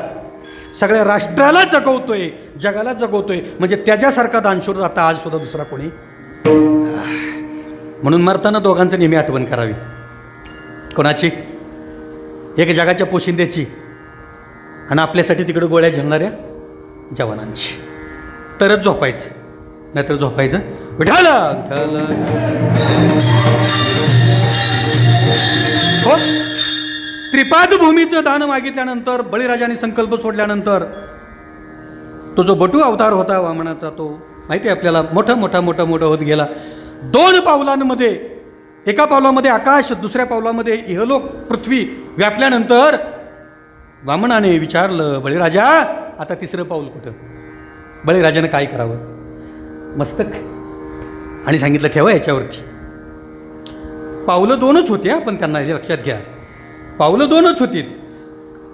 सगळ्या राष्ट्राला जगवतोय, जगाला जगवतोय. म्हणजे त्याच्यासारखा दानशूर आता आज सुद्धा दुसरा कोणी. म्हणून मरताना दोघांचं नेहमी आठवण करावी. कोणाची? एक जगाच्या पोशिंद्याची आणि आपल्यासाठी तिकडे गोळ्या झेलणाऱ्या जवानांची. तरच झोपायचं, नाहीतर झोपायचं विठाला. हो, त्रिपाद भूमीचं दान मागितल्यानंतर बळीराजाने संकल्प सोडल्यानंतर तो जो बटू अवतार होता वामनाचा, तो माहिती आहे आपल्याला, मोठा होत गेला. 2 पावलांमध्ये, एका पावलामध्ये आकाश, दुसऱ्या पावलामध्ये इहलोक पृथ्वी व्यापल्यानंतर वामनाने विचारलं, बळीराजा आता 3रं पाऊल कुठं? बळीराजाने काय करावं? मस्तक आणि सांगितलं ठेवा याच्यावरती. पावलं 2च होती, पण त्यांना हे लक्षात घ्या, पावलं 2च होती.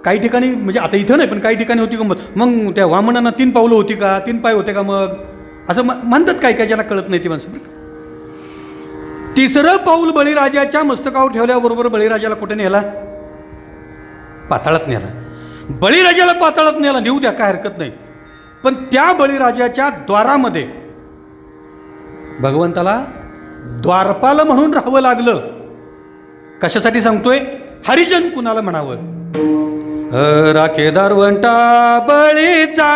काही ठिकाणी म्हणजे आता इथं नाही, पण काही ठिकाणी होती का मग त्या वामनांना 3 पावलं होती का, 3 पाय होते का? मग असं म्हणतात काय काय, ज्याला कळत नाही ती माणसं. 3रं पाऊल बळीराजाच्या मस्तकावर ठेवल्याबरोबर बळीराजाला कुठे नेला? पाताळात नेला. बळीराजाला पाताळात नेला, नेऊ द्या, काय हरकत नाही. पण त्या बळीराजाच्या द्वारामध्ये भगवंताला द्वारपाल म्हणून राहावं लागलं. कशासाठी सांगतोय? हरिजन कुणाला म्हणावं? राखे दारवंटा बळीचा,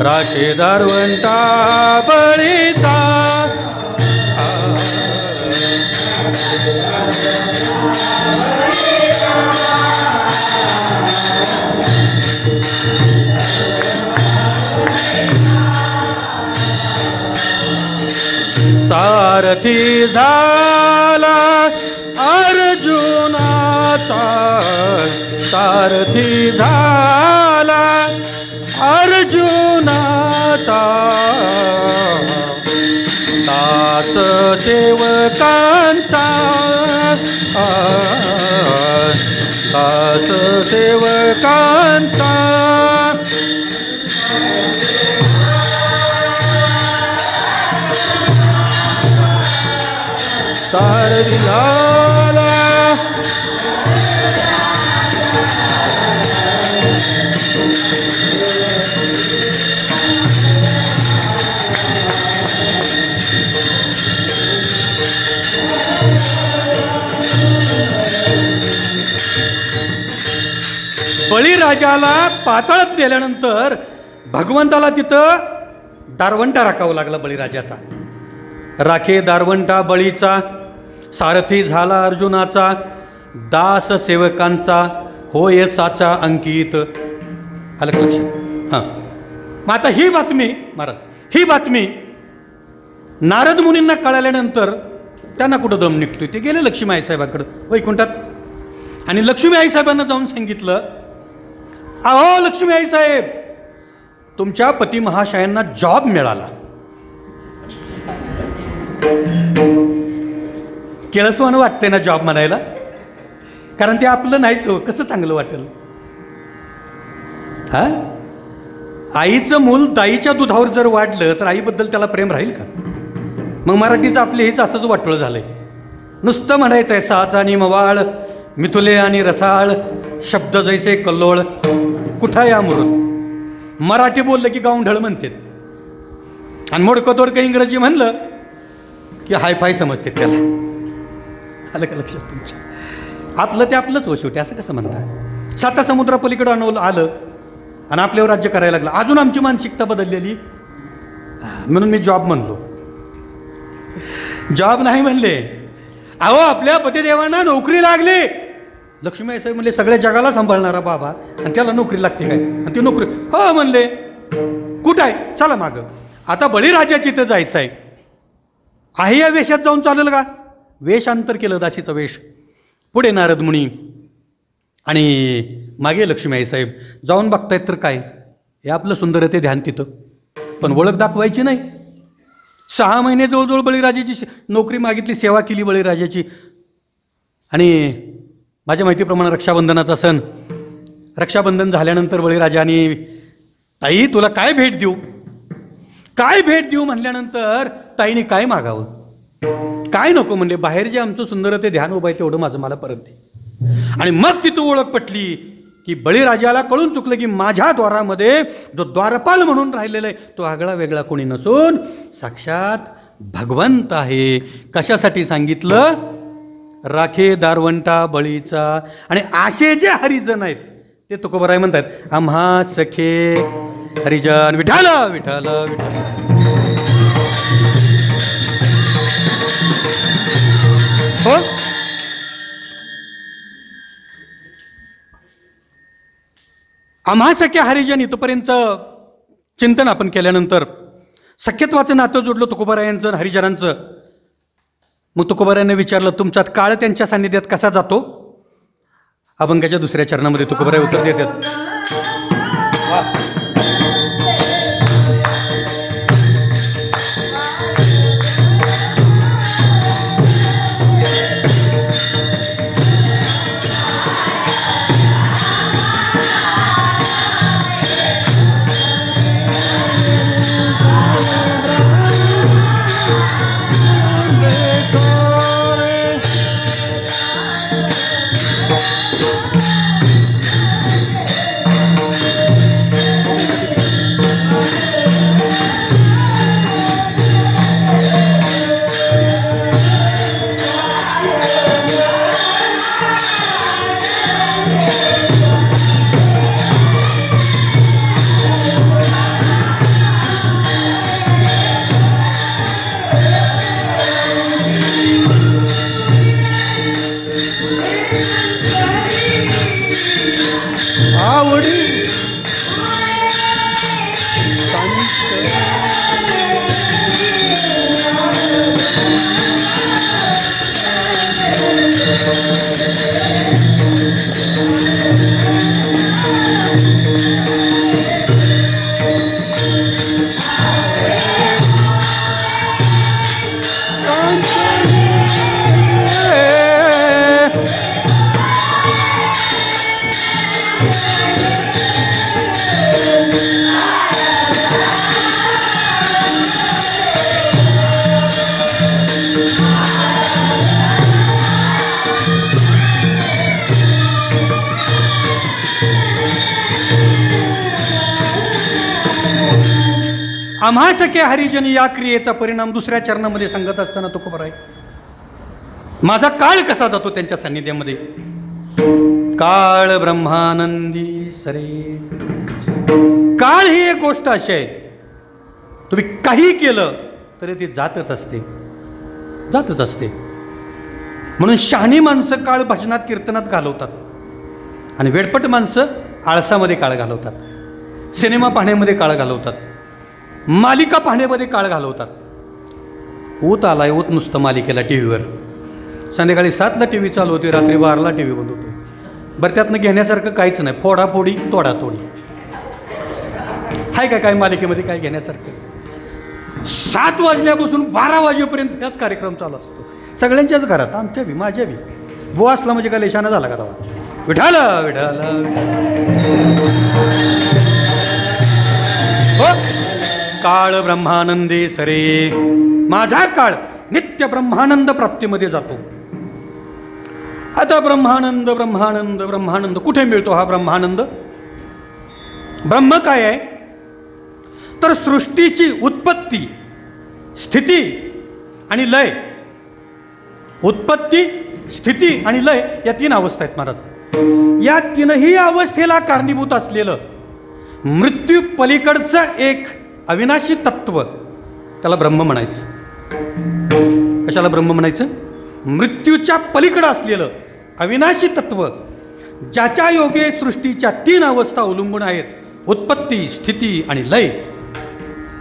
राखे दारवंटा बळीचा. सारथी झाला अर्जुनाचा, सारथी झाला अर्जुनाचा. दास सेवकांचा, दास सेवकांचा. सारथी झाला. बळीराजाला पाताळात नेल्यानंतर भगवंताला तिथं दारवंटा राखावं लागला बळीराजाचा. राखे दारवंटा बळीचा, सारथी झाला अर्जुनाचा, दास सेवकांचा होय साचा अंकित. आलं का लक्षात? हां, मग आता ही बातमी महाराज, ही बातमी नारद मुनींना कळाल्यानंतर त्यांना कुठं दम निघतोय, ते गेले लक्ष्मी आईसाहेबांकडं वैकुंठात. आणि लक्ष्मी आईसाहेबांना जाऊन सांगितलं, अहो लक्ष्मी आईसाहेब, तुमच्या पती महाशयांना जॉब मिळाला. केळसवानं वाटतंय ना जॉब म्हणायला, कारण ते आपलं नाहीच हो, कसं चांगलं वाटेल. हा, आईचं मूल दाईच्या दुधावर जर वाढलं तर आईबद्दल त्याला प्रेम राहील का? मग मराठीचं आपले हेच असंच वाटोळं झालंय. नुसतं म्हणायचं आहे साचा आणि मवाळ, मिथुले आणि रसाळ, शब्द जैसे कल्लोळ, कुठा या अमृत. मराठी बोललं की गावंढळ म्हणते, आणि मोडकं तोडकं इंग्रजी म्हणलं की हायफाय समजते त्याला. आलं का लक्षात तुमच्या? आपलं ते आपलंच हो शेवटी, असं कसं म्हणता? 7 समुद्रापलीकडं आलं आणि आपल्यावर राज्य करायला लागलं. अजून आमची मानसिकता बदललेली, म्हणून मी जॉब म्हणलो. जॉब नाही म्हणले, अहो आपल्या पतिदेवांना नोकरी लागली. लक्ष्मी साहेब म्हणले, सगळ्या जगाला सांभाळणारा बाबा आणि त्याला नोकरी लागते काय? आणि ती नोकरी हो म्हणले. कुठं आहे? चला मागं. आता बळीराजाची इथं जायचं आहे या वेशात जाऊन चालेल का? वेशांतर केलं, दासीचं वेश. पुढे नारद मुनी आणि मागे लक्ष्मी आईसाहेब. जाऊन बघतायत तर काय, हे आपलं सुंदर ते ध्यान तिथं, पण ओळख दाखवायची नाही. 6 महिने जवळजवळ बळीराजाची नोकरी मागितली, सेवा केली बळीराजाची. आणि माझ्या माहितीप्रमाणे रक्षाबंधनाचा सण, रक्षाबंधन झाल्यानंतर बळीराजाने, ताई तुला काय भेट देऊ, काय भेट देऊ म्हणल्यानंतर ताईने काय मागावं, काय नको म्हणले. बाहेर जे आमचं सुंदर ते ध्यान उभं आहे तेवढं माझं मला परत दे. आणि मग तिथं ओळख पटली की बळीराजाला कळून चुकलं की माझ्या द्वारामध्ये जो द्वारपाल म्हणून राहिलेला आहे तो आगळा वेगळा कोणी नसून साक्षात भगवंत आहे. कशासाठी सांगितलं? राखे दारवंटा बळीचा. आणि असे जे हरिजन आहेत ते तुकोबराय म्हणतात, आम्हा सखे हरिजन विठाल विठाल विठाल. हो, आम्हा सख्या हरिजन. इथपर्यंत चिंतन आपण केल्यानंतर सख्यत्वाचं नातं जोडलं तुकोबारायांचं हरिजनांचं. मग तुकोबारायांनी विचारलं, तुमचा काळ त्यांच्या सान्निध्यात कसा जातो? अभंगाच्या 2ऱ्या चरणामध्ये तुकोबाराय उत्तर देतात. आम्हा सखे हरिजन या क्रियेचा परिणाम दुसऱ्या चरणामध्ये सांगत असताना तो खबर आहे. माझा काळ कसा जातो त्यांच्या सान्निध्यामध्ये. काळ ब्रह्मानंदी सरे. काळ ही एक गोष्ट अशी आहे, तुम्ही काही केलं तरी ती जातच असते, जातच असते. म्हणून शहाणी माणसं काळ भजनात कीर्तनात घालवतात आणि वेडपट माणसं आळसामध्ये काळ घालवतात, सिनेमा पाहण्यामध्ये काळ घालवतात, मालिका पाहण्यामध्ये काळ घालवतात. ऊत आलाय, ऊत नुसतं मालिकेला टी व्हीवर. संध्याकाळी 7ला टी व्ही चालू होते, रात्री 12ला टी व्ही बंद होतो. बरं त्यातनं घेण्यासारखं काहीच नाही, फोडाफोडी तोडातोडी आहे का काय मालिकेमध्ये काय घेण्यासारखं. 7 वाजल्यापासून 12 वाजेपर्यंत हाच कार्यक्रम चालू असतो सगळ्यांच्याच घरात, आमच्या बी माझ्या बी. बो असला म्हणजे काय लेशाना झाला का तेव्हा. विठाल विठाल हो. काळ ब्रह्मानंदी सरे. माझा काळ नित्य ब्रह्मानंद प्राप्तीमध्ये जातो. आता ब्रह्मानंद ब्रह्मानंद ब्रह्मानंद कुठे मिळतो हा ब्रह्मानंद. ब्रह्म काय आहे तर सृष्टीची उत्पत्ती, स्थिती आणि लय. उत्पत्ती, स्थिती आणि लय या 3 अवस्था आहेत महाराज. या 3ही अवस्थेला कारणीभूत असलेलं मृत्यू पलीकडचं एक अविनाशी तत्व, त्याला ब्रह्म म्हणायचं. कशाला ब्रह्म म्हणायचं. मृत्यूच्या पलीकडं असलेलं अविनाशी तत्व, ज्याच्या योगे सृष्टीच्या 3 अवस्था अवलंबून आहेत, उत्पत्ती, स्थिती आणि लय,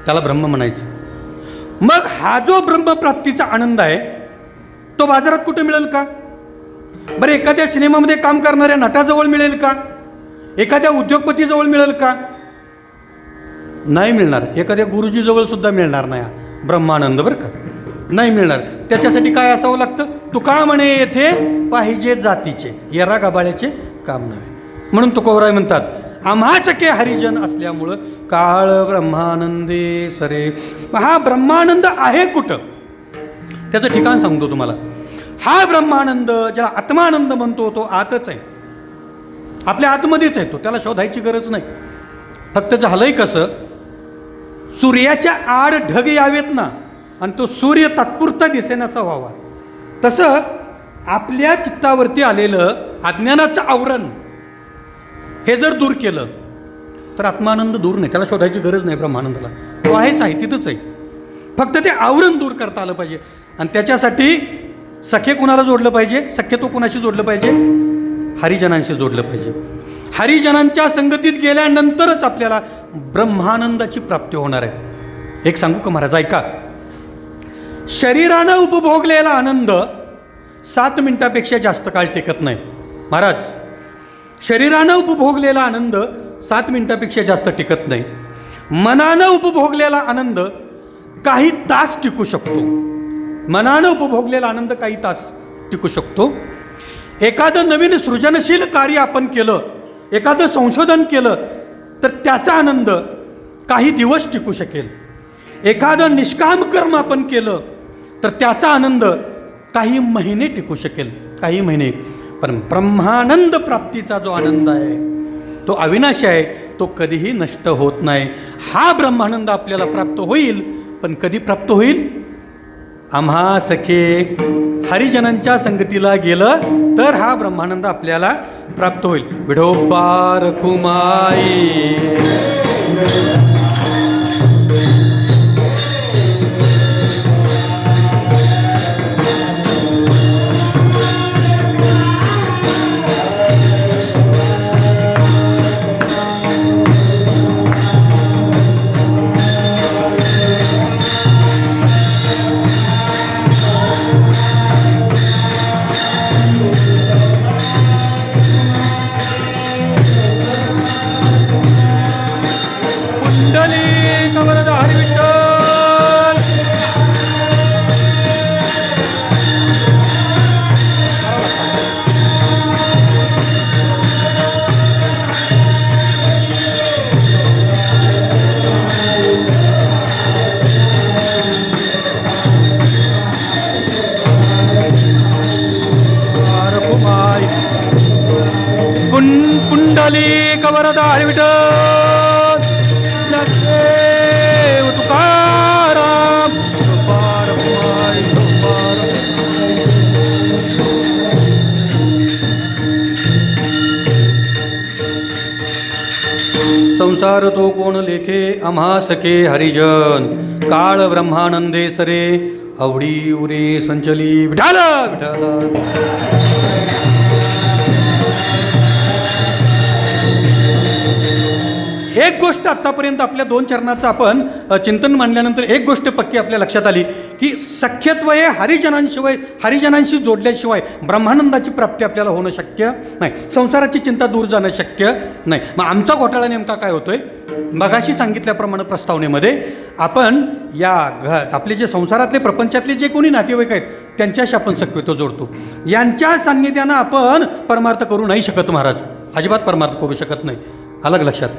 त्याला ब्रह्म म्हणायचं. मग हा जो ब्रह्मप्राप्तीचा आनंद आहे तो बाजारात कुठे मिळेल का. बरं एखाद्या सिनेमामध्ये काम करणाऱ्या नटाजवळ मिळेल का, एखाद्या उद्योगपतीजवळ मिळेल का. नाही मिळणार. एखाद्या गुरुजीजवळ सुद्धा मिळणार नाही ब्रह्मानंद, बरं का, नाही मिळणार. त्याच्यासाठी काय असावं लागतं. तुका म्हणे येथे पाहिजे जातीचे, येरा गाबाळ्याचे काम नव्हे. म्हणून तुकोबराय म्हणतात आम्हा सखे हरिजन असल्यामुळं काळ ब्रह्मानंदे सरे. हा ब्रह्मानंद आहे कुठं त्याचं ठिकाण सांगतो तुम्हाला. हा ब्रह्मानंद ज्याला आत्मानंद म्हणतो तो आतच आहे, आपल्या आतमध्येच आहे तो, त्याला शोधायची गरज नाही. फक्त झालंय कसं, सूर्याच्या आड ढग यावेत ना आणि तो सूर्य तात्पुरता दिसेनाचा व्हावा, तसं आपल्या चित्तावरती आलेलं अज्ञानाचं आवरण हे जर दूर केलं तर आत्मानंद दूर नाही, त्याला शोधायची गरज नाही. ब्रह्मानंदाला तो आहेच आहे, तिथंच आहे. फक्त ते आवरण दूर करता आलं पाहिजे. आणि त्याच्यासाठी सखे कुणाला जोडलं पाहिजे. सख्य तो कुणाशी जोडलं पाहिजे. हरिजनांशी जोडलं पाहिजे. हरिजनांच्या संगतीत गेल्यानंतरच आपल्याला ब्रह्मानंदाची प्राप्ती होणार आहे. एक सांगू का महाराज, ऐका. शरीरानं उपभोगलेला आनंद 7 मिनिटापेक्षा जास्त काळ टिकत नाही महाराज. शरीरानं उपभोगलेला आनंद 7 मिनिटापेक्षा जास्त टिकत नाही. मनानं उपभोगलेला आनंद काही तास टिकू शकतो. मनानं उपभोगलेला आनंद काही तास टिकू शकतो. एखादं नवीन सृजनशील कार्य आपण केलं, एखादं संशोधन केलं तर त्याचा आनंद काही दिवस टिकू शकेल. एखादं निष्काम कर्म आपण केलं तर त्याचा आनंद काही महिने टिकू शकेल, काही महिने. पण ब्रह्मानंद प्राप्तीचा जो आनंद आहे तो अविनाशी आहे, तो कधीही नष्ट होत नाही. हा ब्रह्मानंद आपल्याला प्राप्त होईल, पण कधी प्राप्त होईल. आम्हा सखे हरिजनांच्या संगतीला गेलं तर हा ब्रह्मानंद आपल्याला प्राप्त होईल. विठोबा रखुमाई. झाली कवरदा हरी विठ्ठल ज्ञानदेव तुकाराम तुपार माई तुपार संसार तो कोण लेखे आम्हा सखे हरिजन काळ ब्रह्मानंदे सरे आवडी उरे संचली विठाल विठाल. एक गोष्ट आतापर्यंत आपल्या 2 चरणाचं आपण चिंतन मांडल्यानंतर एक गोष्ट पक्की आपल्या लक्षात आली की सख्यत्व हे हरिजनांशी जोडल्याशिवाय ब्रह्मानंदाची प्राप्ती आपल्याला होणं शक्य नाही, संसाराची चिंता दूर जाणं शक्य नाही. मग आमचा घोटाळा नेमका काय होतोय? मगाशी सांगितल्याप्रमाणे प्रस्तावनेमध्ये आपण या आपले जे संसारातले प्रपंचातले जे कोणी नातेवाईक आहेत त्यांच्याशी आपण सख्यत्व जोडतो. यांच्या सान्निध्यानं आपण परमार्थ करू नाही शकत महाराज, अजिबात परमार्थ करू शकत नाही. अलग लक्षात.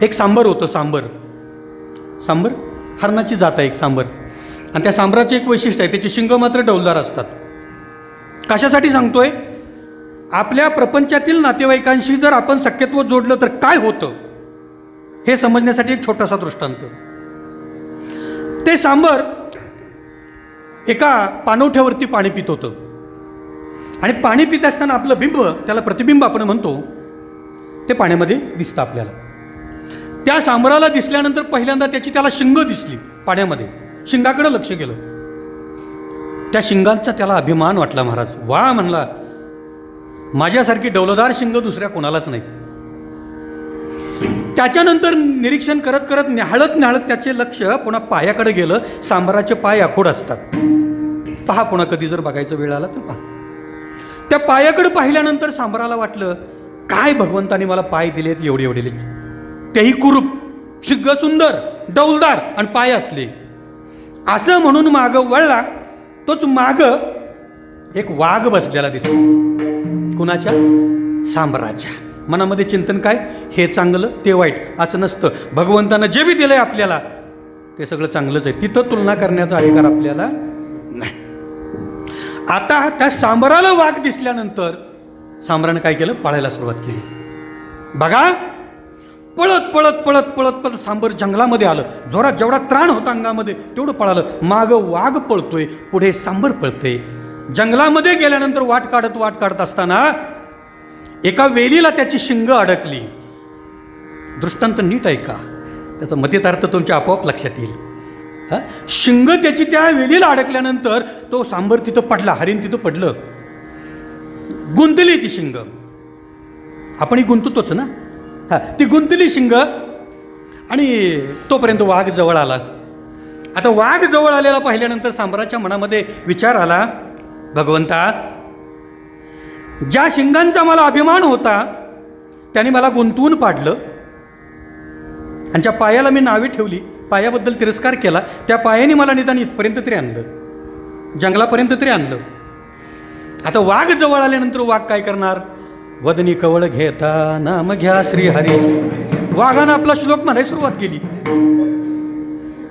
एक सांबर होतं, सांबर हरणाची जात आहे एक सांबर, आणि त्या सांबराचे एक वैशिष्ट्य आहे, त्याची शिंग मात्र डौलदार असतात. कशासाठी सांगतोय? आपल्या प्रपंचातील नातेवाईकांशी जर आपण सख्यत्व जोडलं तर काय होतं हे समजण्यासाठी एक छोटासा दृष्टांत. ते सांबर एका पाणवठ्यावरती पाणी पित होतं आणि पाणी पित असताना आपलं बिंब, त्याला प्रतिबिंब आपण म्हणतो, ते पाण्यामध्ये दिसतं आपल्याला. त्या सांबराला दिसल्यानंतर पहिल्यांदा त्याला शिंग दिसली पाण्यामध्ये, शिंगाकडे लक्ष गेलं. त्या शिंगांचा त्याला अभिमान वाटला महाराज. वा म्हणला, माझ्यासारखी डौलदार शिंग दुसऱ्या कोणालाच नाही. त्याच्यानंतर निरीक्षण करत करत न्याहाळत त्याचे लक्ष पुन्हा पायाकडे गेलं. सांबराचे पाय आखोड असतात, पहा पुन्हा कधी जर बघायचा वेळ आला तर पहा. त्या पायाकडे पाहिल्यानंतर सांबराला वाटलं, काय भगवंताने मला पाय दिलेत एवढे, तेही कुरूप, शिंग सुंदर, डौलदार आणि पाय असले. असं म्हणून माग वळला. तोच माग एक वाघ बसलेला दिसला. कुणाच्या? सांबराच्या. मनामध्ये चिंतन काय? हे चांगलं ते वाईट असं नसतं. भगवंतानं जे बी दिलंय आपल्याला ते सगळं चांगलंच आहे, तिथं तुलना करण्याचा अधिकार आपल्याला नाही. आता त्या सांबराला वाघ दिसल्यानंतर सांबरानं काय केलं? पळायला सुरुवात केली. बघा, पळत पळत पळत पळत पळत सांबर जंगलामध्ये आलं. जोरात जेवढा त्राण होता अंगामध्ये तेवढं पळालं. मागं वाघ पळतोय, पुढे सांबर पळतोय. जंगलामध्ये गेल्यानंतर वाट काढत असताना एका वेलीला त्याची शिंग अडकली. दृष्टांत नीट ऐका, त्याचा मतितार्थ तुमच्या आपोआप लक्षात येईल. शिंग त्याची त्या वेलीला अडकल्यानंतर तो सांबर तिथं पडला, हरिण तिथं पडलं. गुंतली ती शिंग. आपणही गुंततोच ना. ती गुंतली शिंग आणि तोपर्यंत वाघ जवळ आला. आता वाघ जवळ आलेला पाहिल्यानंतर सांबराच्या मनामध्ये विचार आला, भगवंता, ज्या शिंगांचा मला अभिमान होता त्याने मला गुंतवून पाडलं आणि ज्या पायाला मी नावे ठेवली, पायाबद्दल तिरस्कार केला, त्या पायाने मला निदान इथपर्यंत तरी आणलं, जंगलापर्यंत तरी आणलं. आता वाघ जवळ आल्यानंतर वाघ काय करणार? वदनी कवळ घेता नाम घ्या श्री हरी. वाघानं आपला श्लोक म्हणायला सुरुवात केली.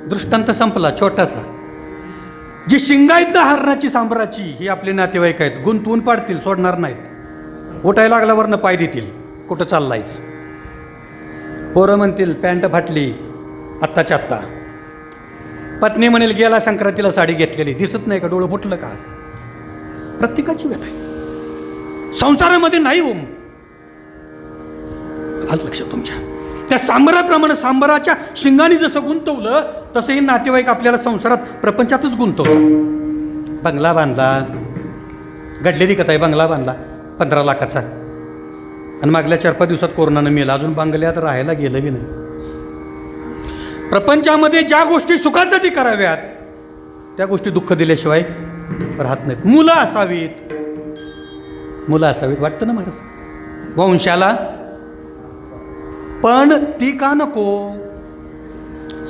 दृष्टांत संपला छोटासा. जी शिंग आहेत ना हरणाची सांबराची, ही आपले नातेवाईक आहेत, गुंतवून पाडतील, सोडणार नाहीत. उठायला लागल्यावरनं पाय देतील, कुठं चाललायच. पोरं म्हणतील पॅन्ट फाटली आत्ताच्या आत्ता. पत्नी म्हणेल गेला संक्रांतीला साडी घेतलेली, दिसत नाही का, डोळं फुटलं का. प्रत्येकाची व्यथा आहे संसारामध्ये. नाही ओम, आलं लक्षात तुमच्या. त्या सांबराप्रमाणे सांबराच्या शिंगाने जसं गुंतवलं तसं हे नातेवाईक आपल्याला संसारात प्रपंचातच गुंतवलं. बंगला बांधला, घडलेली कथा आहे. बंगला बांधला 15 लाखाचा आणि मागल्या 4-5 दिवसात कोरोनानं मेला. अजून बंगल्यात राहायला गेलं बी नाही. प्रपंचामध्ये ज्या गोष्टी सुखासाठी कराव्यात त्या गोष्टी दुःख दिल्याशिवाय राहत नाहीत. मुलं असावीत वाटतं ना महाराज. वंशाला पण ती का नको?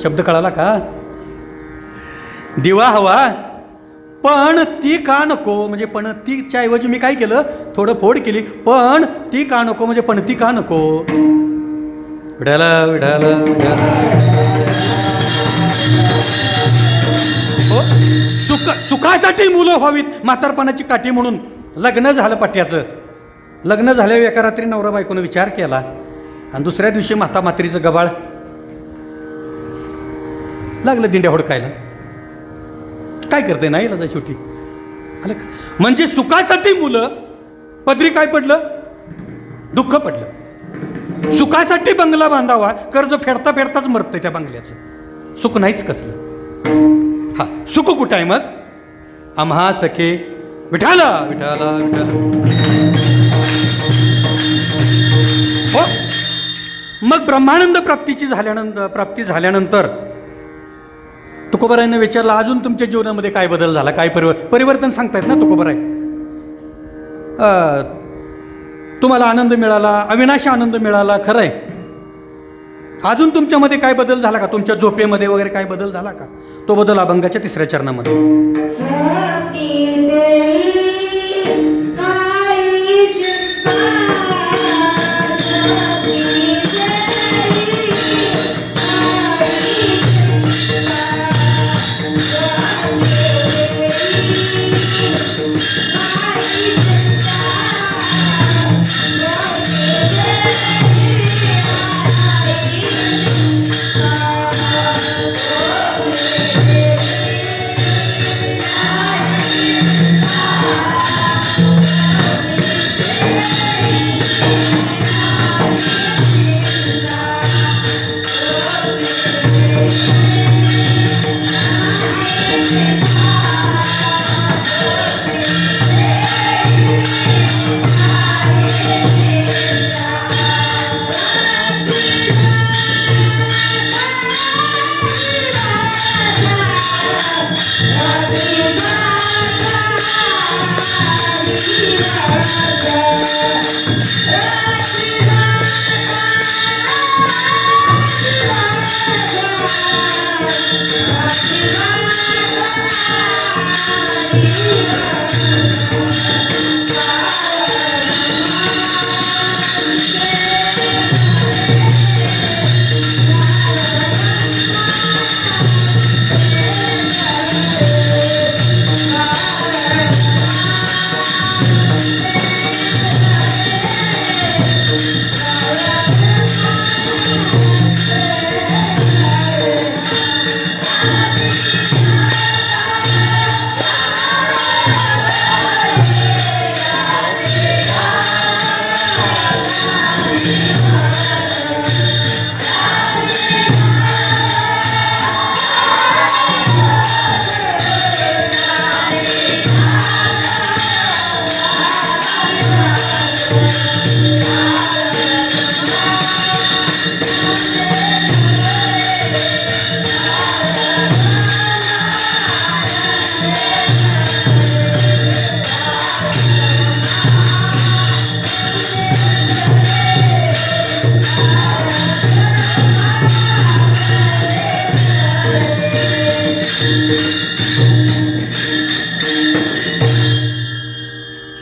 शब्द कळाला का? दिवा हवा पण ती का नको, म्हणजे पण तीच्या ऐवजी मी काय केलं, थोडं फोड केली. पण ती का नको म्हणजे पण ती का नको. विढाला विढाला हो, सुखासाठी मुलं व्हावीत, म्हातारपणाची काठी म्हणून लग्न झालं पट्ट्याचं. लग्न झाल्यावर एका रात्री नवरा बायकोनं विचार केला आणि दुसऱ्या दिवशी माता मात्रीचं गबाळ लागलं दिंड्या हुडकायला. काय करते नाही लाजा शेवटी आलं का. म्हणजे सुखासाठी मुलं पदरी काय पडलं, दुःख पडलं. सुखासाठी बंगला बांधावा, कर्ज फेडता फेडताच मरतं त्या बंगल्याचं, सुख नाहीच कसलं. हा सुख कुठं आहे मग. आम्हा सखे विठाला विठाला विठाला. हो मग ब्रह्मानंद प्राप्ती झाल्यानंतर तुकोबारायांना विचारलं अजून तुमच्या जीवनामध्ये काय बदल झाला, काय परिवर्तन सांगतायत ना तुकोबाराय. तुम्हाला आनंद मिळाला, अविनाशी आनंद मिळाला, खरं आहे. अजून तुमच्यामध्ये काय बदल झाला का, तुमच्या झोपेमध्ये वगैरे काय बदल झाला का. तो बदल अभंगाच्या 3ऱ्या चरणामध्ये.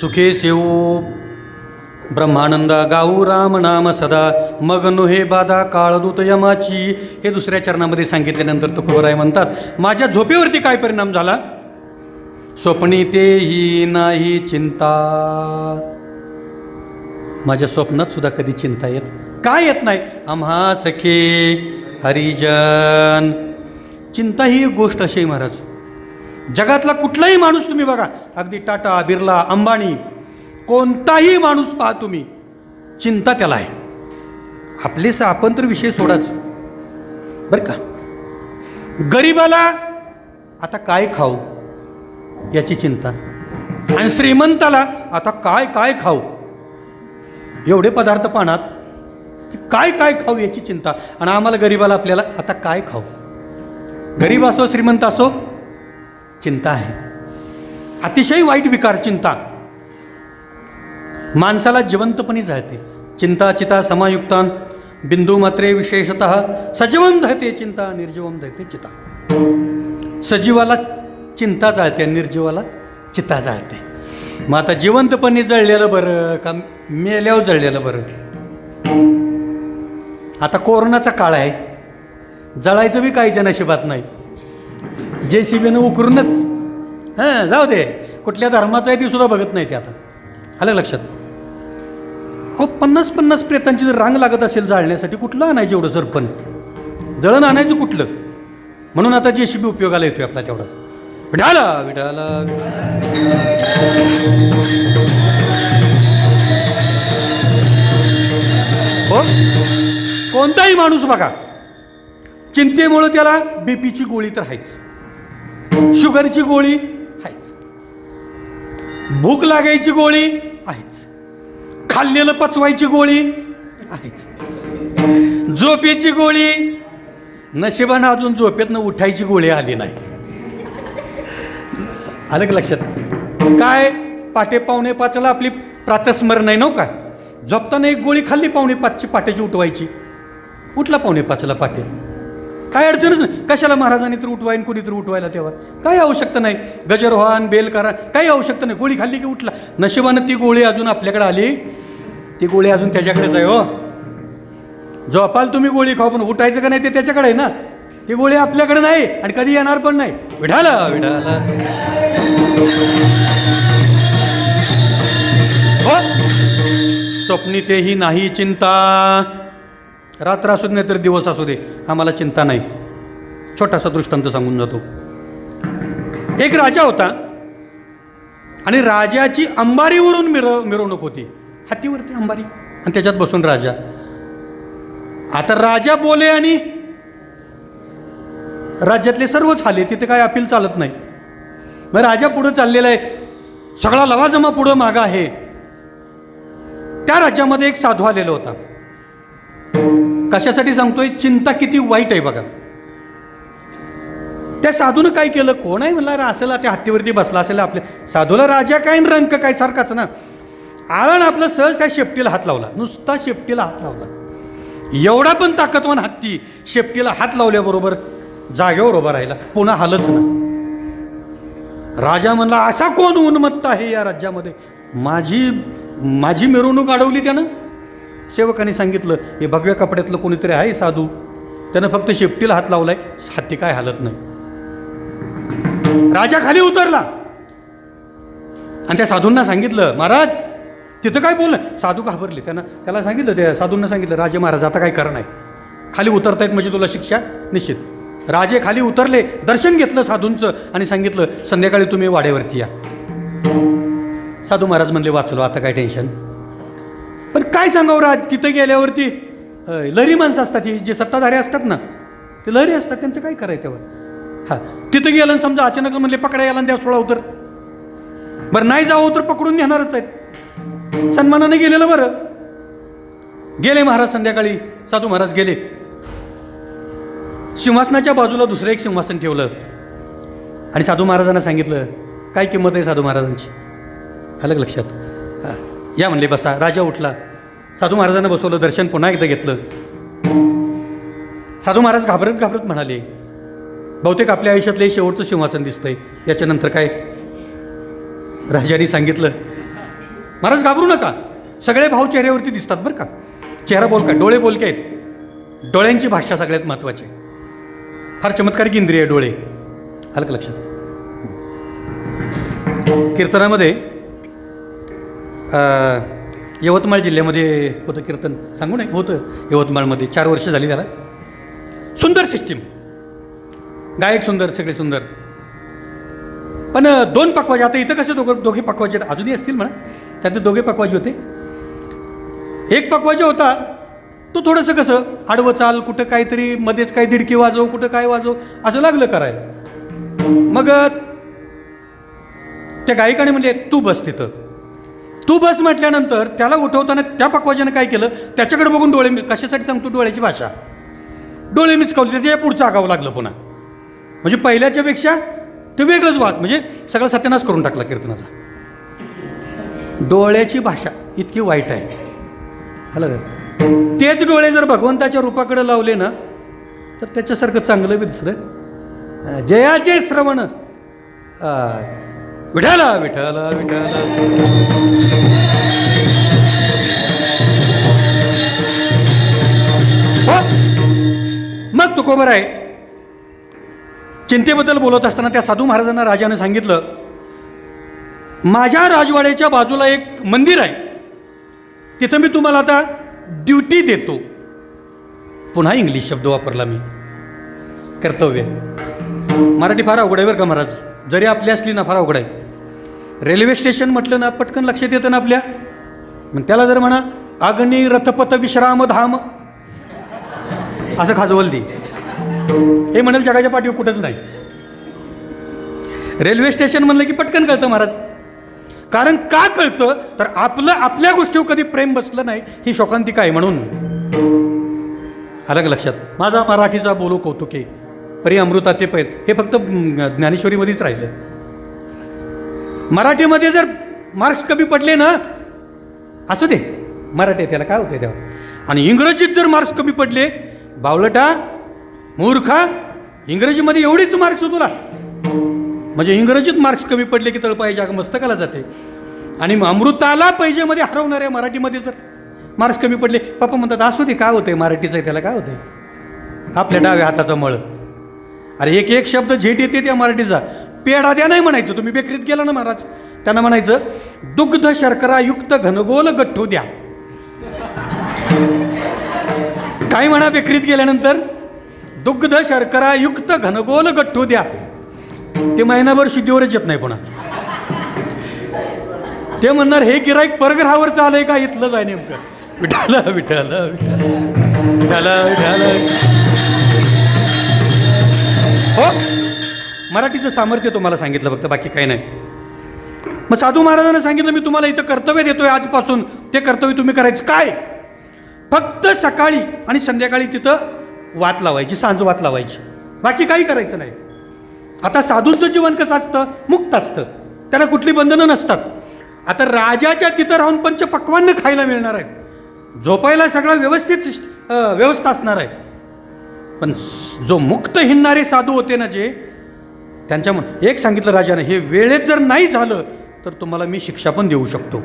सुखे सेऊ ब्रह्मानंदा गाऊ राम नाम सदा मग नुहे बाधा काळदूत यमाची. हे 2ऱ्या चरणामध्ये सांगितल्यानंतर तुकोबाराय म्हणतात माझ्या झोपेवरती काय परिणाम झाला. स्वप्नी तेही नाही चिंता. माझ्या स्वप्नात सुद्धा कधी चिंता येत काय येत नाही. आम्हा सखे हरिजन. चिंता ही एक गोष्ट अशी आहे महाराज. जगातला कुठलाही माणूस तुम्ही बघा, अगदी टाटा बिर्ला अंबानी कोणताही माणूस पहा तुम्ही, चिंता त्याला आहे. आपलेच आपण तर विषय सोडाच बरं का. गरीबाला आता काय खाऊ याची चिंता, आणि श्रीमंताला आता काय काय खाऊ, एवढे पदार्थ पाण्यात काय काय खाऊ याची चिंता. आणि आम्हाला गरीबाला आपल्याला आता काय खाऊ. गरीब असो श्रीमंत असो चिंता आहे. अतिशय वाईट विकार चिंता. माणसाला जिवंतपणी जाळते. चिंता चिता समायुक्ता बिंदू मात्रे विशेषतः सजीवम दहते चिंता निर्जीवम दहते चिता. सजीवाला चिंता जाळते, निर्जीवाला चिता जाळते. मग आता जिवंतपणी जळलेलं बरं का मेल्यावर जळलेलं बरं. आता कोरोनाचा काळ आहे, जळायचं बी काहीच्या नशिबात नाही. JCBनं उकरूनच हां जाऊ दे, कुठल्या धर्माचा आहे ती सुद्धा बघत नाही ते. आता आलं लक्षात. अहो 50-50 प्रेतांची जर रांग लागत असेल जाळण्यासाठी कुठलं आणायचं एवढं सरपण, जळण आणायचं कुठलं? म्हणून आता JCB उपयोगाला येतोय आपला तेवढाच. विठाला विठाला हो. कोणताही माणूस बघा, चिंतेमुळे त्याला बीपीची गोळी तर आहेच, शुगरची गोळी आहेच, भूक लागायची गोळी आहेच, खाल्लेलं पचवायची गोळी आहेच, झोपेची गोळी, नशिबानं अजून झोपेतनं उठायची गोळी आली नाही. आलं का लक्षात? काय पाटे 4:45ला आपली प्रातस्मरण नाही नव्ह का? झोपताना एक गोळी खाल्ली 4:45ची पाट्याची उठवायची, उठला 4:45ला पाटे, काय अडचणच नाही. कशाला महाराजांनी तर उठवाईन, कोणी तर उठवायला तेव्हा काही आवश्यकता नाही. गजर व्हान बेल करा, काही आवश्यकता नाही. गोळी खाल्ली की उठला. नशिबानं ती गोळी अजून आपल्याकडे आली, ती गोळी अजून त्याच्याकडेच आहे. हो, झोपाल तुम्ही गोळी खाऊ, पण उठायचं का नाही ते त्याच्याकडे आहे ना. ती गोळी आपल्याकडे नाही आणि कधी येणार पण नाही. विठाला विठाला हो. स्वप्नी तेही नाही चिंता, रात्र असू दे नाही तर दिवस असू दे, आम्हाला चिंता नाही. छोटासा दृष्टांत सांगून जातो. एक राजा होता आणि राजाची अंबारीवरून मिरवणूक होती, हातीवरती अंबारी आणि त्याच्यात बसून राजा. आता राजा बोले आणि राज्यातले सर्वच आले, तिथे काय अपील चालत नाही. मग राजा पुढं चाललेला आहे, सगळा लवाजमा पुढं मागा आहे. त्या राज्यामध्ये एक साधू आलेला होता. कशासाठी सांगतोय? चिंता किती वाईट आहे बघा. त्या साधूनं काय केलं? कोण आहे म्हणला असेल, त्या हत्तीवरती बसला असेल. आपल्या साधूला राजा काय रंक काय सारखाच ना. आला ना आपलं सहज काय शेपटीला हात लावला, नुसता शेपटीला हात लावला. एवढा पण ताकदवान हत्ती शेपटीला हात लावल्याबरोबर जागेवर उभा राहिला, पुन्हा हालच ना. राजा म्हणला असा कोण उन्मत्त आहे या राज्यामध्ये, माझी मिरवणूक अडवली त्यानं. सेवकाने सांगितलं हे भगव्या कपड्यातलं कोणीतरी आहे साधू, त्यानं फक्त शेपटीला हात लावलाय, हत्ती काय हालत नाही. राजा खाली उतरला आणि त्या साधूंना सांगितलं महाराज तिथं काय बोललं. साधू घाबरले. त्याला सांगितलं, त्या साधूंना सांगितलं राजे महाराज आता काय करणं आहे, खाली उतरतायत म्हणजे तुला शिक्षा निश्चित. राजे खाली उतरले, दर्शन घेतलं साधूंचं आणि सांगितलं संध्याकाळी तुम्ही वाड्यावरती या. साधू महाराज म्हणले वाचलो, आता काय टेन्शन. पण काय सांगावं राज, तिथं गेल्यावरती लहरी माणसं असतात, ही जे सत्ताधारी असतात ना ते लहरी असतात, त्यांचं काय करायचं तेव्हा. हां, तिथं गेलं समजा अचानक म्हणले पकडा याला द्या 16 उतर. बरं नाही जावं तर पकडून नेणारच आहेत. सन्मानाने गेलेलं बरं. गेले महाराज संध्याकाळी, साधू महाराज गेले. सिंहासनाच्या बाजूला दुसरं एक सिंहासन ठेवलं आणि साधू महाराजांना सांगितलं काय किंमत आहे साधू महाराजांची. आलं लक्षात? या म्हणले बसा. राजा उठला, साधू महाराजांना बसवलं, दर्शन पुन्हा एकदा घेतलं. साधू महाराज घाबरत घाबरत म्हणाले बहुतेक आपल्या आयुष्यातलं शेवटचं सिंहासन दिसतंय, याच्यानंतर काय. राजाने सांगितलं महाराज घाबरू नका, सगळे भाव चेहऱ्यावरती दिसतात बरं का. चेहरा बोलका, डोळे बोलके आहेत. डोळ्यांची भाषा सगळ्यात महत्त्वाची. फार चमत्कारिक इंद्रिय डोळे. आलं का लक्षात? कीर्तनामध्ये यवतमाळ जिल्ह्यामध्ये होतं कीर्तन, सांगू नाही होतं यवतमाळमध्ये. 4 वर्ष झाली त्याला. सुंदर सिस्टीम, गायक सुंदर, सगळे सुंदर. पण 2 पकवाजे. आता इथं कसे दोघे पकवाजे अजूनही असतील म्हणा, त्यातले दोघे पकवाजे होते. एक पकवाजा होता तो थोडंसं कसं आडवं चाल, कुठं काहीतरी मध्येच काही दिडकी वाजव, कुठं काय वाजव असं लागलं करायला. मग त्या गायकाने म्हणले तू बस तिथं. तू बस म्हटल्यानंतर त्याला उठवताना त्या पकवाजानं काय केलं, त्याच्याकडे बघून डोळे, कशासाठी सांगतो डोळ्याची भाषा, डोळे मिचकावले, त्याच्या पुढचं आगावं लागलं पुन्हा. म्हणजे पहिल्याच्या पेक्षा ते वेगळंच वाद, म्हणजे सगळा सत्यानाश करून टाकला कीर्तनाचा. डोळ्याची भाषा इतकी वाईट आहे. हॅलो, तेच डोळे जर भगवंताच्या रूपाकडे लावले ना तर त्याच्यासारखं चांगलं बी दुसरं. जयाचे श्रवण विठाला विठाला विठाला. मग तुकोबर आहे चिंतेबद्दल बोलत असताना त्या साधू महाराजांना राजाने सांगितलं, माझ्या राजवाड्याच्या बाजूला एक मंदिर आहे, तिथं मी तुम्हाला आता ड्युटी देतो. पुन्हा इंग्लिश शब्द वापरला मी, कर्तव्य. मराठी फार अवघड आहे बरं का महाराज, जरी आपली असली ना फार अवघड आहे. रेल्वे स्टेशन म्हटलं ना पटकन लक्षात येतं ना आपल्या. मग त्याला जर म्हणा अग्नी रथपथ विश्राम धाम असं खाजवल ती, हे म्हणाल जगाच्या पाठीवर कुठंच नाही. रेल्वे स्टेशन म्हणलं की पटकन कळतं महाराज. कारण का कळतं तर आपलं आपल्या गोष्टीवर कधी प्रेम बसलं नाही ही शोकांतिका आहे म्हणून. अलग लक्षात. माझा मराठीचा बोलो कौतुके परी अमृता ते पैल हे फक्त ज्ञानेश्वरीमध्येच राहिलं. मराठीमध्ये जर मार्क्स कमी पडले ना असू दे, मराठी त्याला काय होते तेव्हा. आणि इंग्रजीत जर मार्क्स कमी पडले, बावलटा मूर्खा इंग्रजीमध्ये एवढीच मार्क्स हो तुला, म्हणजे इंग्रजीत मार्क्स कमी पडले की तळपाय जाग मस्तकाला जाते. आणि अमृताला पैजेमध्ये हरवणाऱ्या मराठीमध्ये जर मार्क्स कमी पडले, पप्पा म्हणतात असू दे काय होतंय, मराठीचं आहे त्याला काय होतंय, आपल्या डाव्या हाताचा मळ. अरे एक एक शब्द झेट येते त्या मराठीचा. पेढा द्या नाही म्हणायचं, तुम्ही बेकरीत गेला ना महाराज त्यांना म्हणायचं दुग्ध शर्करा युक्त घनगोल गठ्ठू द्या. काय म्हणा बेकरीत गेल्यानंतर, दुग्ध शर्करा युक्त घनगोल गठ्ठू द्या. ते महिनाभर शुद्धीवरच येत नाही पुन्हा. ते म्हणणार हे गिराईक परग्रहावर चालय का, इथलंच आहे नेमकं. विठाल विठाल विठाल विठाल. हो मराठीचं सामर्थ्य तुम्हाला सांगितलं फक्त, बाकी काही नाही. मग साधू महाराजांना सांगितलं मी तुम्हाला इथं कर्तव्य देतोय आजपासून, ते कर्तव्य तुम्ही करायचं काय, फक्त सकाळी आणि संध्याकाळी तिथं वात लावायची, सांज वात लावायची, बाकी काही करायचं नाही. आता साधूंचं जीवन कसं असतं, मुक्त असतं, त्याला कुठली बंधनं नसतात. आता राजाच्या तिथं राहून पंचपक्वान्न खायला मिळणार आहे, झोपायला सगळं व्यवस्थित व्यवस्था असणार आहे. पण जो मुक्त हिंडणारे साधू होते ना जे, त्यांच्या एक सांगितलं राजाने, हे वेळेत जर नाही झालं तर तुम्हाला मी शिक्षा पण देऊ शकतो.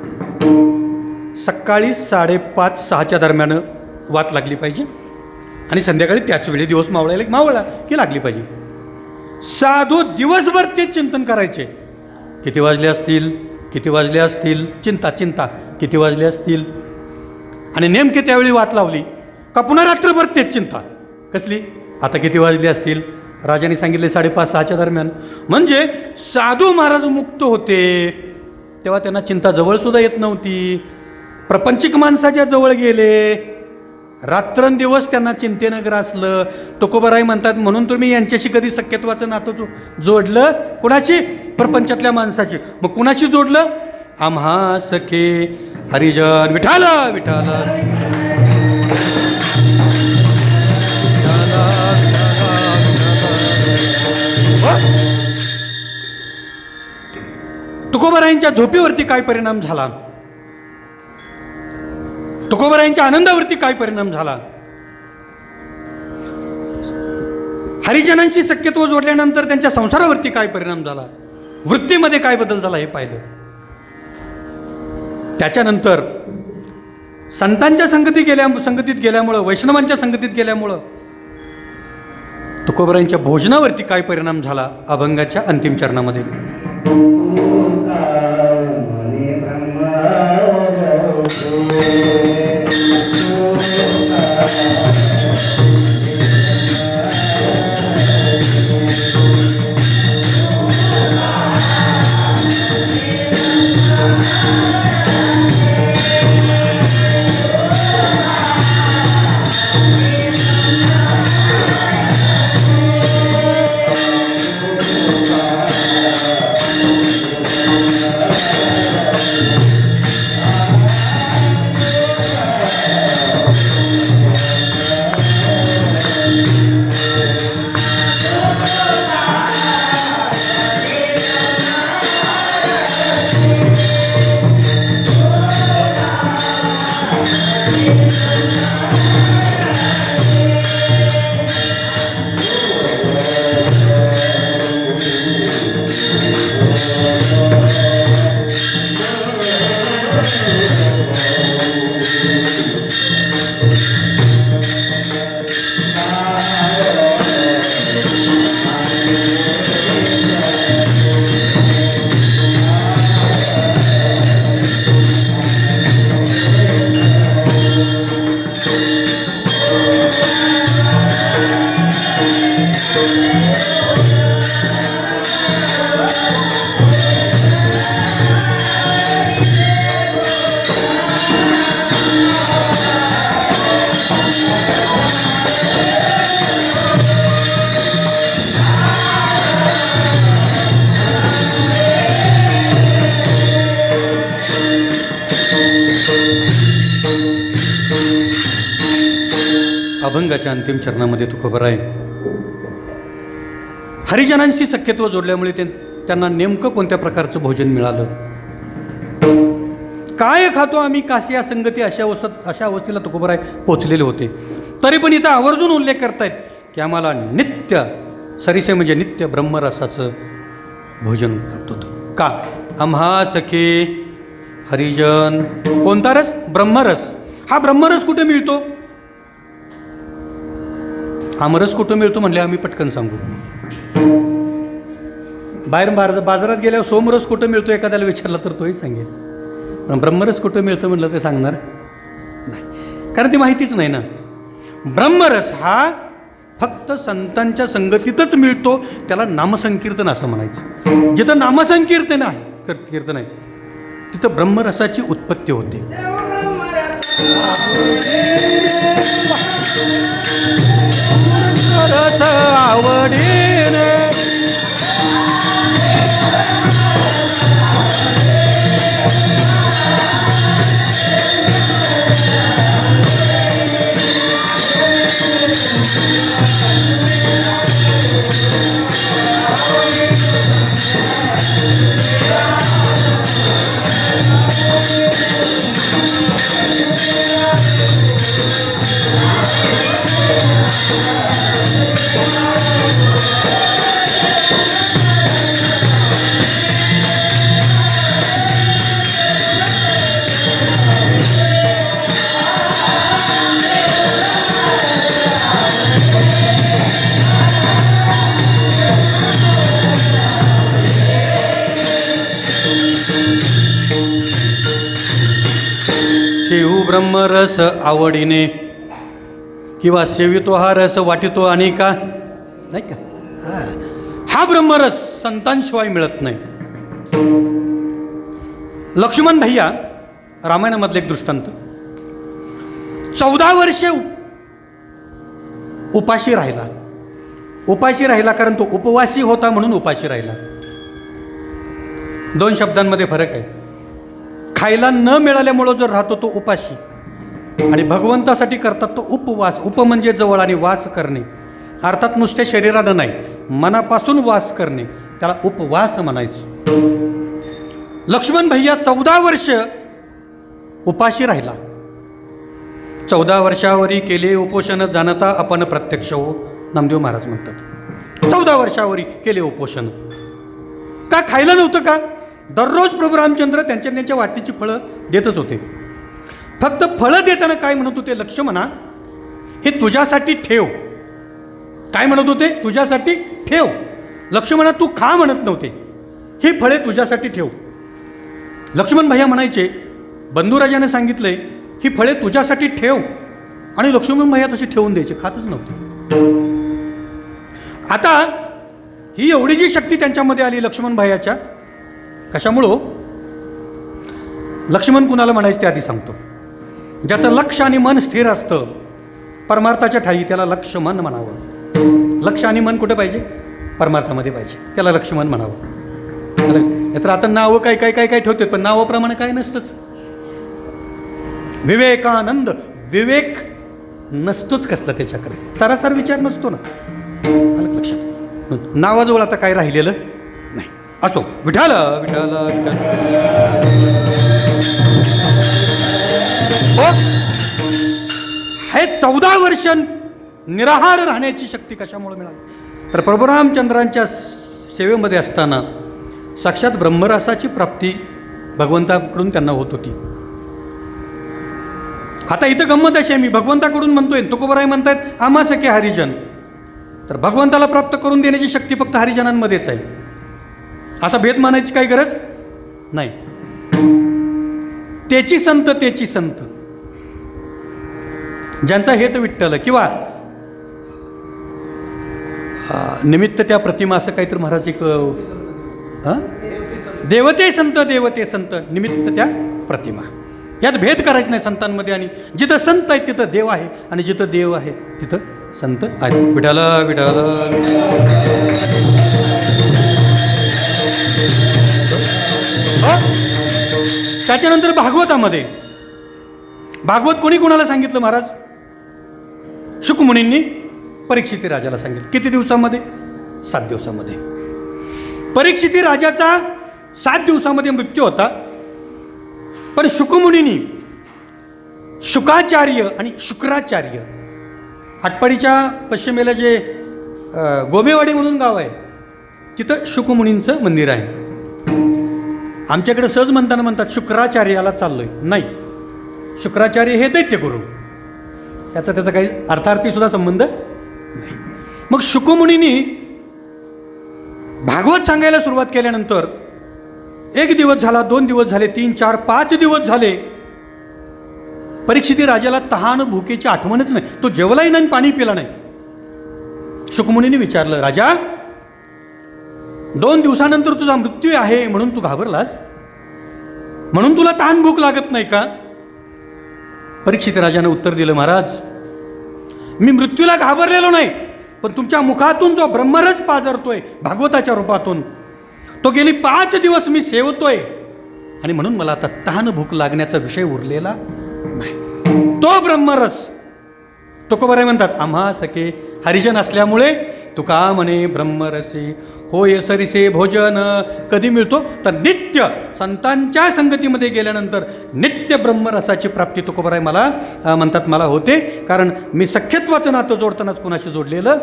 सकाळी 5:30-6च्या दरम्यान वात लागली पाहिजे आणि संध्याकाळी त्याच वेळी दिवस मावळा की लागली पाहिजे. साधू दिवसभर ते चिंतन करायचे, किती वाजले असतील, किती वाजले असतील, चिंता चिंता किती वाजले असतील. आणि नेमके त्यावेळी वात लावली का पुन्हा रात्रभर तेच चिंता कसली, आता किती वाजले असतील. राजाने सांगितले 5:30-6च्या दरम्यान. म्हणजे साधू महाराज मुक्त होते तेव्हा त्यांना चिंता जवळसुद्धा येत नव्हती. प्रपंचिक माणसाच्या जवळ गेले, रात्रंदिवस त्यांना चिंतेनं ग्रासलं. तुकोबाराय म्हणतात म्हणून तुम्ही यांच्याशी कधी सख्यत्वाचं नातं जोडलं, कुणाशी, प्रपंचातल्या माणसाची. मग कुणाशी जोडलं, आम्हा सखे हरिजन विठाल विठाल. तुकोबारायांच्या झोपेवरती काय परिणाम झाला, तुकोबारायांच्या आनंदावरती काय परिणाम झाला. हरिजनांशी सख्यत्व जोडल्यानंतर त्यांच्या संसारावरती काय परिणाम झाला, वृत्तीमध्ये काय बदल झाला हे पाहिलं. त्याच्यानंतर संतांच्या संगतीत गेल्यामुळं, वैष्णवांच्या संगतीत गेल्यामुळं तुकोबारायांच्या भोजनावरती काय परिणाम झाला अभंगाच्या अंतिम चरणामध्ये. अभंगाच्या अंतिम चरणामध्ये तुकोबराय हरिजनांशी सख्यत्व जोडल्यामुळे त्यांना नेमकं कोणत्या प्रकारचं भोजन मिळालं, काय खातो आम्ही कासिया संगती, अशा अवस्थेला तुकोबराय पोचलेले होते. तरी पण इथं आवर्जून उल्लेख करतायत की आम्हाला नित्य सरिसे म्हणजे नित्य ब्रह्मरसाचं भोजन करत होतं. का? आम्हा सखे हरिजन. कोणता रस? ब्रह्मरस. हा ब्रह्मरस कुठे मिळतो? आमरस कुठं मिळतो म्हणले आम्ही पटकन सांगू. बाहेर बाजारात गेल्यावर सोमरस कुठं मिळतो एखाद्याला विचारला तर तोही सांगेल, पण ब्रह्मरस कुठं मिळतं म्हटलं ते सांगणार नाही, कारण ती माहितीच नाही ना. ब्रह्मरस हा फक्त संतांच्या संगतीतच मिळतो, त्याला नामसंकीर्तन असं म्हणायचं. जिथं नामसंकीर्तन आहे कीर्तन आहे तिथं ब्रह्मरसाची उत्पत्ती होते. रस आवडीने शेऊ ब्रह्मरस आवडीने किंवा सेवितो हा रस वाटितो आणि का नाही का, हा ब्रह्मरस संतांशिवाय मिळत नाही. लक्ष्मण भैया रामायणामधले एक दृष्टांत, 14 वर्षे उपाशी राहिला कारण तो उपवासी होता म्हणून उपाशी राहिला. 2 शब्दांमध्ये फरक आहे. खायला न मिळाल्यामुळं जर राहतो तो उपाशी, आणि भगवंतासाठी करतात तो उपवास. उप म्हणजे जवळ आणि वास करणे, अर्थात नुसत्या शरीरानं नाही, मनापासून वास करणे, त्याला उपवास म्हणायचं. लक्ष्मण भैया 14 वर्ष उपाशी राहिला. 14 वर्षावरी केले उपोषण जाणता आपण प्रत्यक्ष हो, नामदेव महाराज म्हणतात. 14 वर्षावरी केले उपोषण. का? खायला नव्हतं का? दररोज प्रभू रामचंद्र त्यांच्या वाटेची फळं देतच होते. फक्त फळं देताना काय म्हणत होते? लक्ष्मणा हे तुझ्यासाठी ठेव. काय म्हणत होते? तुझ्यासाठी ठेव. लक्ष्मणा तू खा म्हणत नव्हते, ही फळे तुझ्यासाठी ठेव. लक्ष्मण भैया म्हणायचे, बंधुराजाने सांगितलंय ही फळे तुझ्यासाठी ठेव, आणि लक्ष्मण भैया तशी ठेवून द्यायचे, खातच नव्हते. आता ही एवढी जी शक्ती त्यांच्यामध्ये आली लक्ष्मण भैयाच्या, कशामुळं? लक्ष्मण कुणाला म्हणायचं ते आधी सांगतो. ज्याचं लक्ष आणि मन स्थिर असतं परमार्थाच्या ठाई त्याला लक्ष्मण म्हणावं. लक्ष आणि मन कुठे पाहिजे? परमार्थामध्ये पाहिजे, त्याला लक्ष्मण म्हणावं. तर आता नावं काय काय काय काय ठेवतात, पण नावाप्रमाणे काय नसतंच. विवेकानंद, विवेक नसतोच कसला त्याच्याकडे, सरासर विचार नसतो ना. आलं लक्षात? नावाजवळ आता काय राहिलेलं नाही. असो, विठाल विठाल विठाल. हे 14 वर्ष निराहार राहण्याची शक्ती कशामुळे मिळाली? तर प्रभू रामचंद्रांच्या सेवेमध्ये असताना साक्षात ब्रह्मरसाची प्राप्ती भगवंताकडून त्यांना होत होती. आता इथं गंमत अशी आहे, मी भगवंताकडून म्हणतोय, तुकोबराय म्हणतायत आम्हा सखे हरिजन. तर भगवंताला प्राप्त करून देण्याची शक्ती फक्त हरिजनांमध्येच आहे, असा भेद मानायची काही गरज नाही. त्याची संत ज्यांचा हेत विठ्ठल किंवा निमित्त त्या प्रतिमा असं काहीतरी महाराज एक हां देवते संत निमित्त त्या प्रतिमा. यात भेद करायचं नाही संतांमध्ये. आणि जिथं संत आहेत तिथं देव आहे आणि जिथं देव आहे तिथं संत आहे. विठाला विठाला. त्याच्यानंतर भागवतामध्ये भागवत कोणी कोणाला सांगितलं महाराज? शुकमुनींनी परीक्षिती राजाला सांगितलं. किती दिवसामध्ये? 7 दिवसामध्ये. परीक्षिती राजाचा 7 दिवसामध्ये मृत्यू होता. पण शुकमुनींनी शुकाचार्य आणि शुक्राचार्य आटपाडीच्या पश्चिमेला जे गोमेवाडी म्हणून गाव आहे तिथं शुकमुनींचं मंदिर आहे. आमच्याकडे सहज म्हणतात शुक्राचार्याला चाललोय. नाही, शुक्राचार्य हे दैत्यगुरु, त्याचा काही अर्थार्थी सुद्धा संबंध नाही. मग शुकमुनींनी भागवत सांगायला सुरुवात केल्यानंतर 1 दिवस झाला, 2 दिवस झाले, 3, 4, 5 दिवस झाले. परीक्षिती राजाला तहान भुकेची आठवणच नाही. तो जेवलाही नाही, पाणी पिला नाही. शुकमुनींनी विचारलं, राजा 2 दिवसानंतर तुझा मृत्यू आहे म्हणून तू घाबरलास? म्हणून तुला तहान भूक लागत नाही का? परीक्षित राजाने उत्तर दिलं, महाराज मी मृत्यूला घाबरलेलो नाही, पण तुमच्या मुखातून जो ब्रह्मरस पाझरतोय भागवताच्या रूपातून तो गेली 5 दिवस मी सेवतोय आणि म्हणून मला आता तहान भूक लागण्याचा विषय उरलेला नाही. तो ब्रह्मरस तुकोबाराय म्हणतात, आम्हा सखे हरिजन असल्यामुळे तुका म्हणे ब्रह्मरसे होय सरिसे भोजन. कधी मिळतो? तर नित्य संतांच्या संगतीमध्ये गेल्यानंतर नित्य ब्रह्मरसाची प्राप्ती तुकोबाराय मला म्हणतात मला होते. कारण मी सख्यत्वाचं नातं जोडतानाच कुणाशी जोडलेलं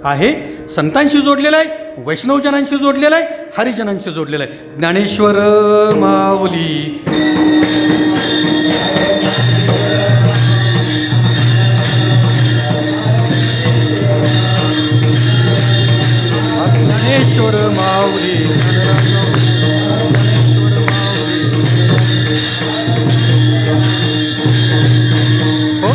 आहे? संतांशी जोडलेलं आहे, वैष्णवजनांशी जोडलेलं आहे, हरिजनांशी जोडलेलं आहे. ज्ञानेश्वर माऊली ज्ञानेश्वर माऊली हो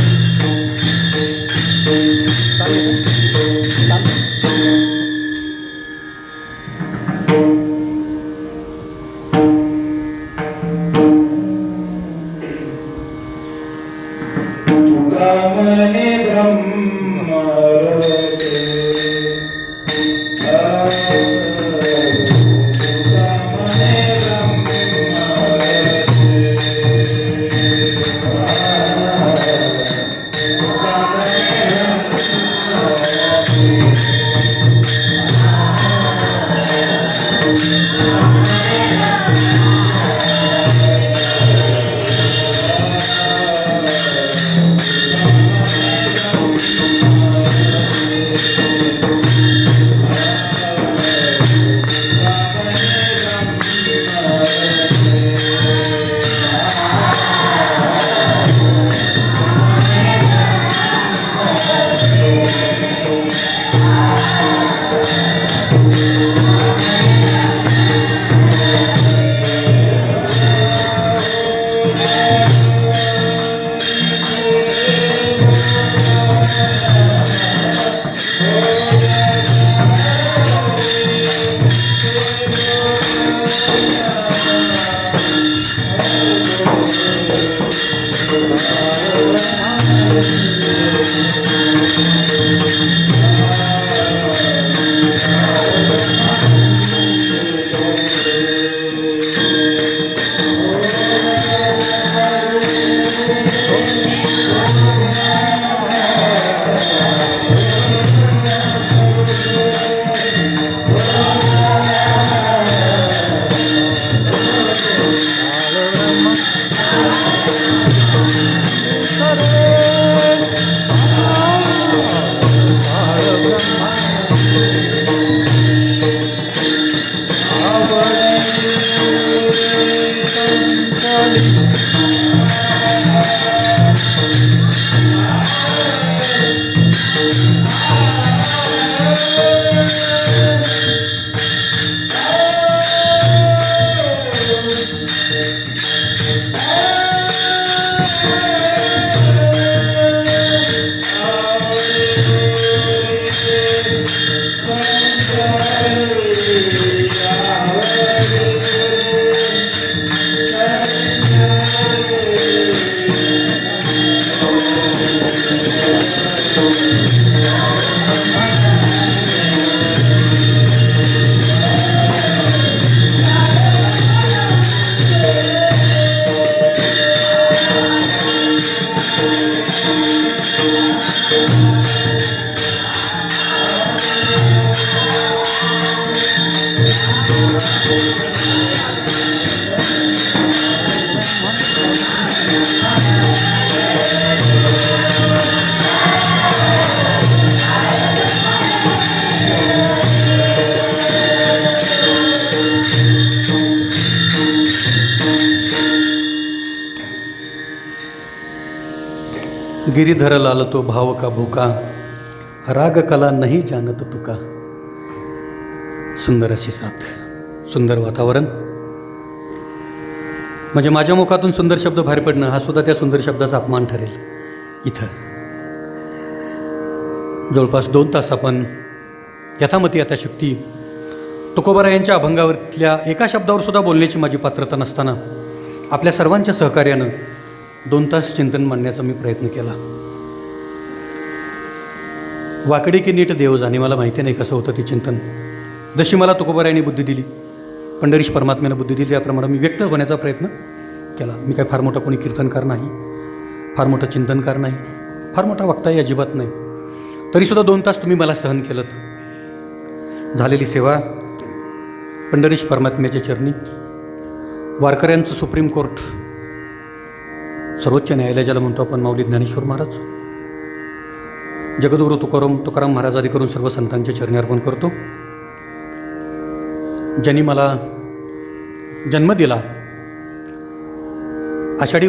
गिरिधर लालतो भाव का भूका, राग कला नाही जानत तुका. सुंदर अशी साथ, सुंदर वातावरण. म्हणजे माझ्या मुखातून सुंदर शब्द बाहेर पडणं हा सुद्धा त्या सुंदर शब्दाचा अपमान ठरेल. इथं जवळपास 2 तास आपण यथामती यथाशक्ती तुकोबारायांच्या अभंगावरल्या एका शब्दावर सुद्धा बोलण्याची माझी पात्रता नसताना आपल्या सर्वांच्या सहकार्यानं 2 तास चिंतन मांडण्याचा मी प्रयत्न केला. वाकडे की नीट देव जाणे, मला माहिती नाही कसं होतं ते चिंतन. जशी मला तुकोबारायांनी बुद्धी दिली, पंढरीश परमात्म्यानं बुद्धी दिली, त्याप्रमाणे मी व्यक्त होण्याचा प्रयत्न केला. मी काय फार मोठा कोणी कीर्तनकार नाही, फार मोठा चिंतनकार नाही, फार मोठा वक्ताही अजिबात नाही. तरीसुद्धा 2 तास तुम्ही मला सहन केलं. झालेली सेवा पंढरीश परमात्म्याच्या चरणी, वारकऱ्यांचं सुप्रीम कोर्ट, सर्वोच्च न्यायालय ज्याला म्हणतो आपण, माऊली ज्ञानेश्वर महाराज, जगद्गुरु तुकाराम महाराज आदी करून सर्व संतांच्या चरणी अर्पण करतो. ज्यांनी मला जन्म दिला, आषाढी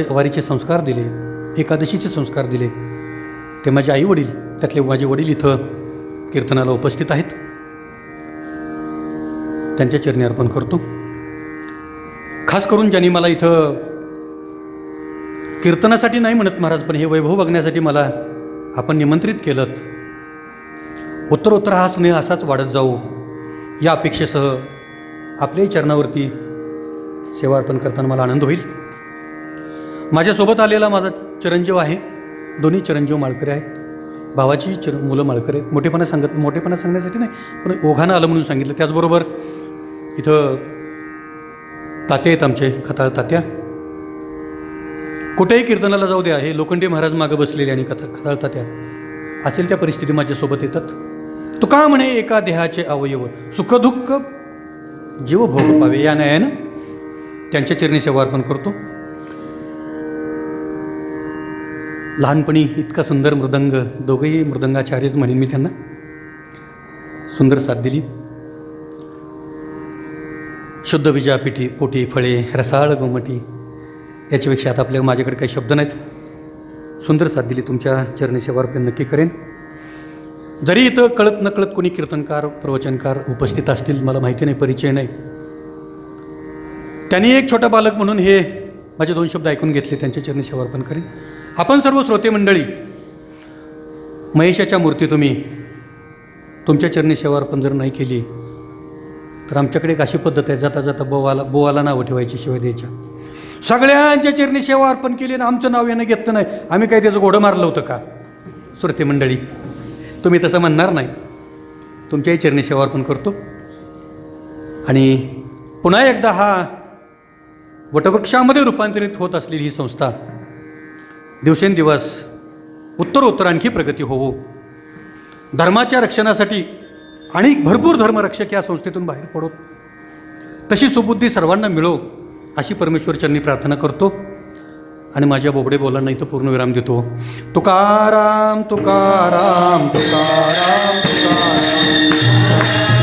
वारीचे संस्कार दिले, एकादशीचे संस्कार दिले, ते माझे आईवडील, त्यातले माझे वडील इथं कीर्तनाला उपस्थित आहेत. त्यांच्या चरणी अर्पण करतो. खास करून ज्यांनी मला इथं कीर्तनासाठी नाही म्हणत महाराज, पण हे वैभव बघण्यासाठी मला आपण निमंत्रित केलं. उत्तरोत्तर हा स्नेह असाच वाढत जाऊ या अपेक्षेसह आपल्याही चरणावरती सेवा अर्पण करताना मला आनंद होईल. माझ्यासोबत आलेला माझा चिरंजीव आहे. दोन्ही चिरंजीव माळकरी आहेत. भावाची मुलं माळकरी आहेत. मोठेपणा सांगण्यासाठी नाही, पण ओघानं आलं म्हणून सांगितलं. त्याचबरोबर इथं तात्या आहेत आमचे, खताळ तात्या. कुठेही कीर्तनाला जाऊ द्या, हे लोखंडे महाराज मागं बसलेले आणि खताळ तात्या असेल त्या परिस्थिती माझ्यासोबत येतात. तुका म्हणे एका देहाचे अवयव, सुखदुःख जीव भोग पावे, या न्यायानं त्यांच्या चरणी सेवा अर्पण करतो. लहानपणी इतका सुंदर मृदंग, दोघेही मृदंगाचार्यच म्हणेन मी त्यांना, सुंदर साथ दिली. शुद्ध विजापिठी पोटी फळे रसाळ गोमटी, याच्यापेक्षा आता माझ्याकडे काही शब्द नाहीत. सुंदर साथ दिली. तुमच्या चरणी सेवा अर्पण नक्की करेन. जरी इथं कळत नकळत कोणी कीर्तनकार प्रवचनकार उपस्थित असतील, मला माहिती नाही, परिचय नाही, त्यांनी एक छोटा बालक म्हणून हे माझे 2 शब्द ऐकून घेतले, त्यांच्या चरणी सेवा अर्पण करेन. आपण सर्व श्रोते मंडळी, महेशाच्या मूर्ती तुम्ही तुमच्या चरणी सेवा अर्पण जर नाही केली तर आमच्याकडे एक अशी पद्धत आहे, जाता जाता बोवाला नावं ठेवायची, शिवाय द्यायच्या. सगळ्यांच्या चरणी सेवा अर्पण केली ना आमचं नाव यानं घेतलं नाही, आम्ही काही त्याचं घोडं मारलं होतं का? श्रोते मंडळी, तुम्ही तसं म्हणणार नाही. तुमच्याही चरणी सेवा अर्पण करतो. आणि पुन्हा एकदा हा वटवृक्षामध्ये रूपांतरित होत असलेली ही संस्था दिवसेंदिवस उत्तरोत्तर आणखी प्रगती होवो, धर्माच्या रक्षणासाठी आणि भरपूर धर्मरक्षक या संस्थेतून बाहेर पडो, तशी सुबुद्धी सर्वांना मिळो, अशी परमेश्वर चरणी प्रार्थना करतो. आणि माझ्या बोबडे बोलांना इथं पूर्णविराम देतो. तुकाराम तुकाराम तुकाराम तुकाराम.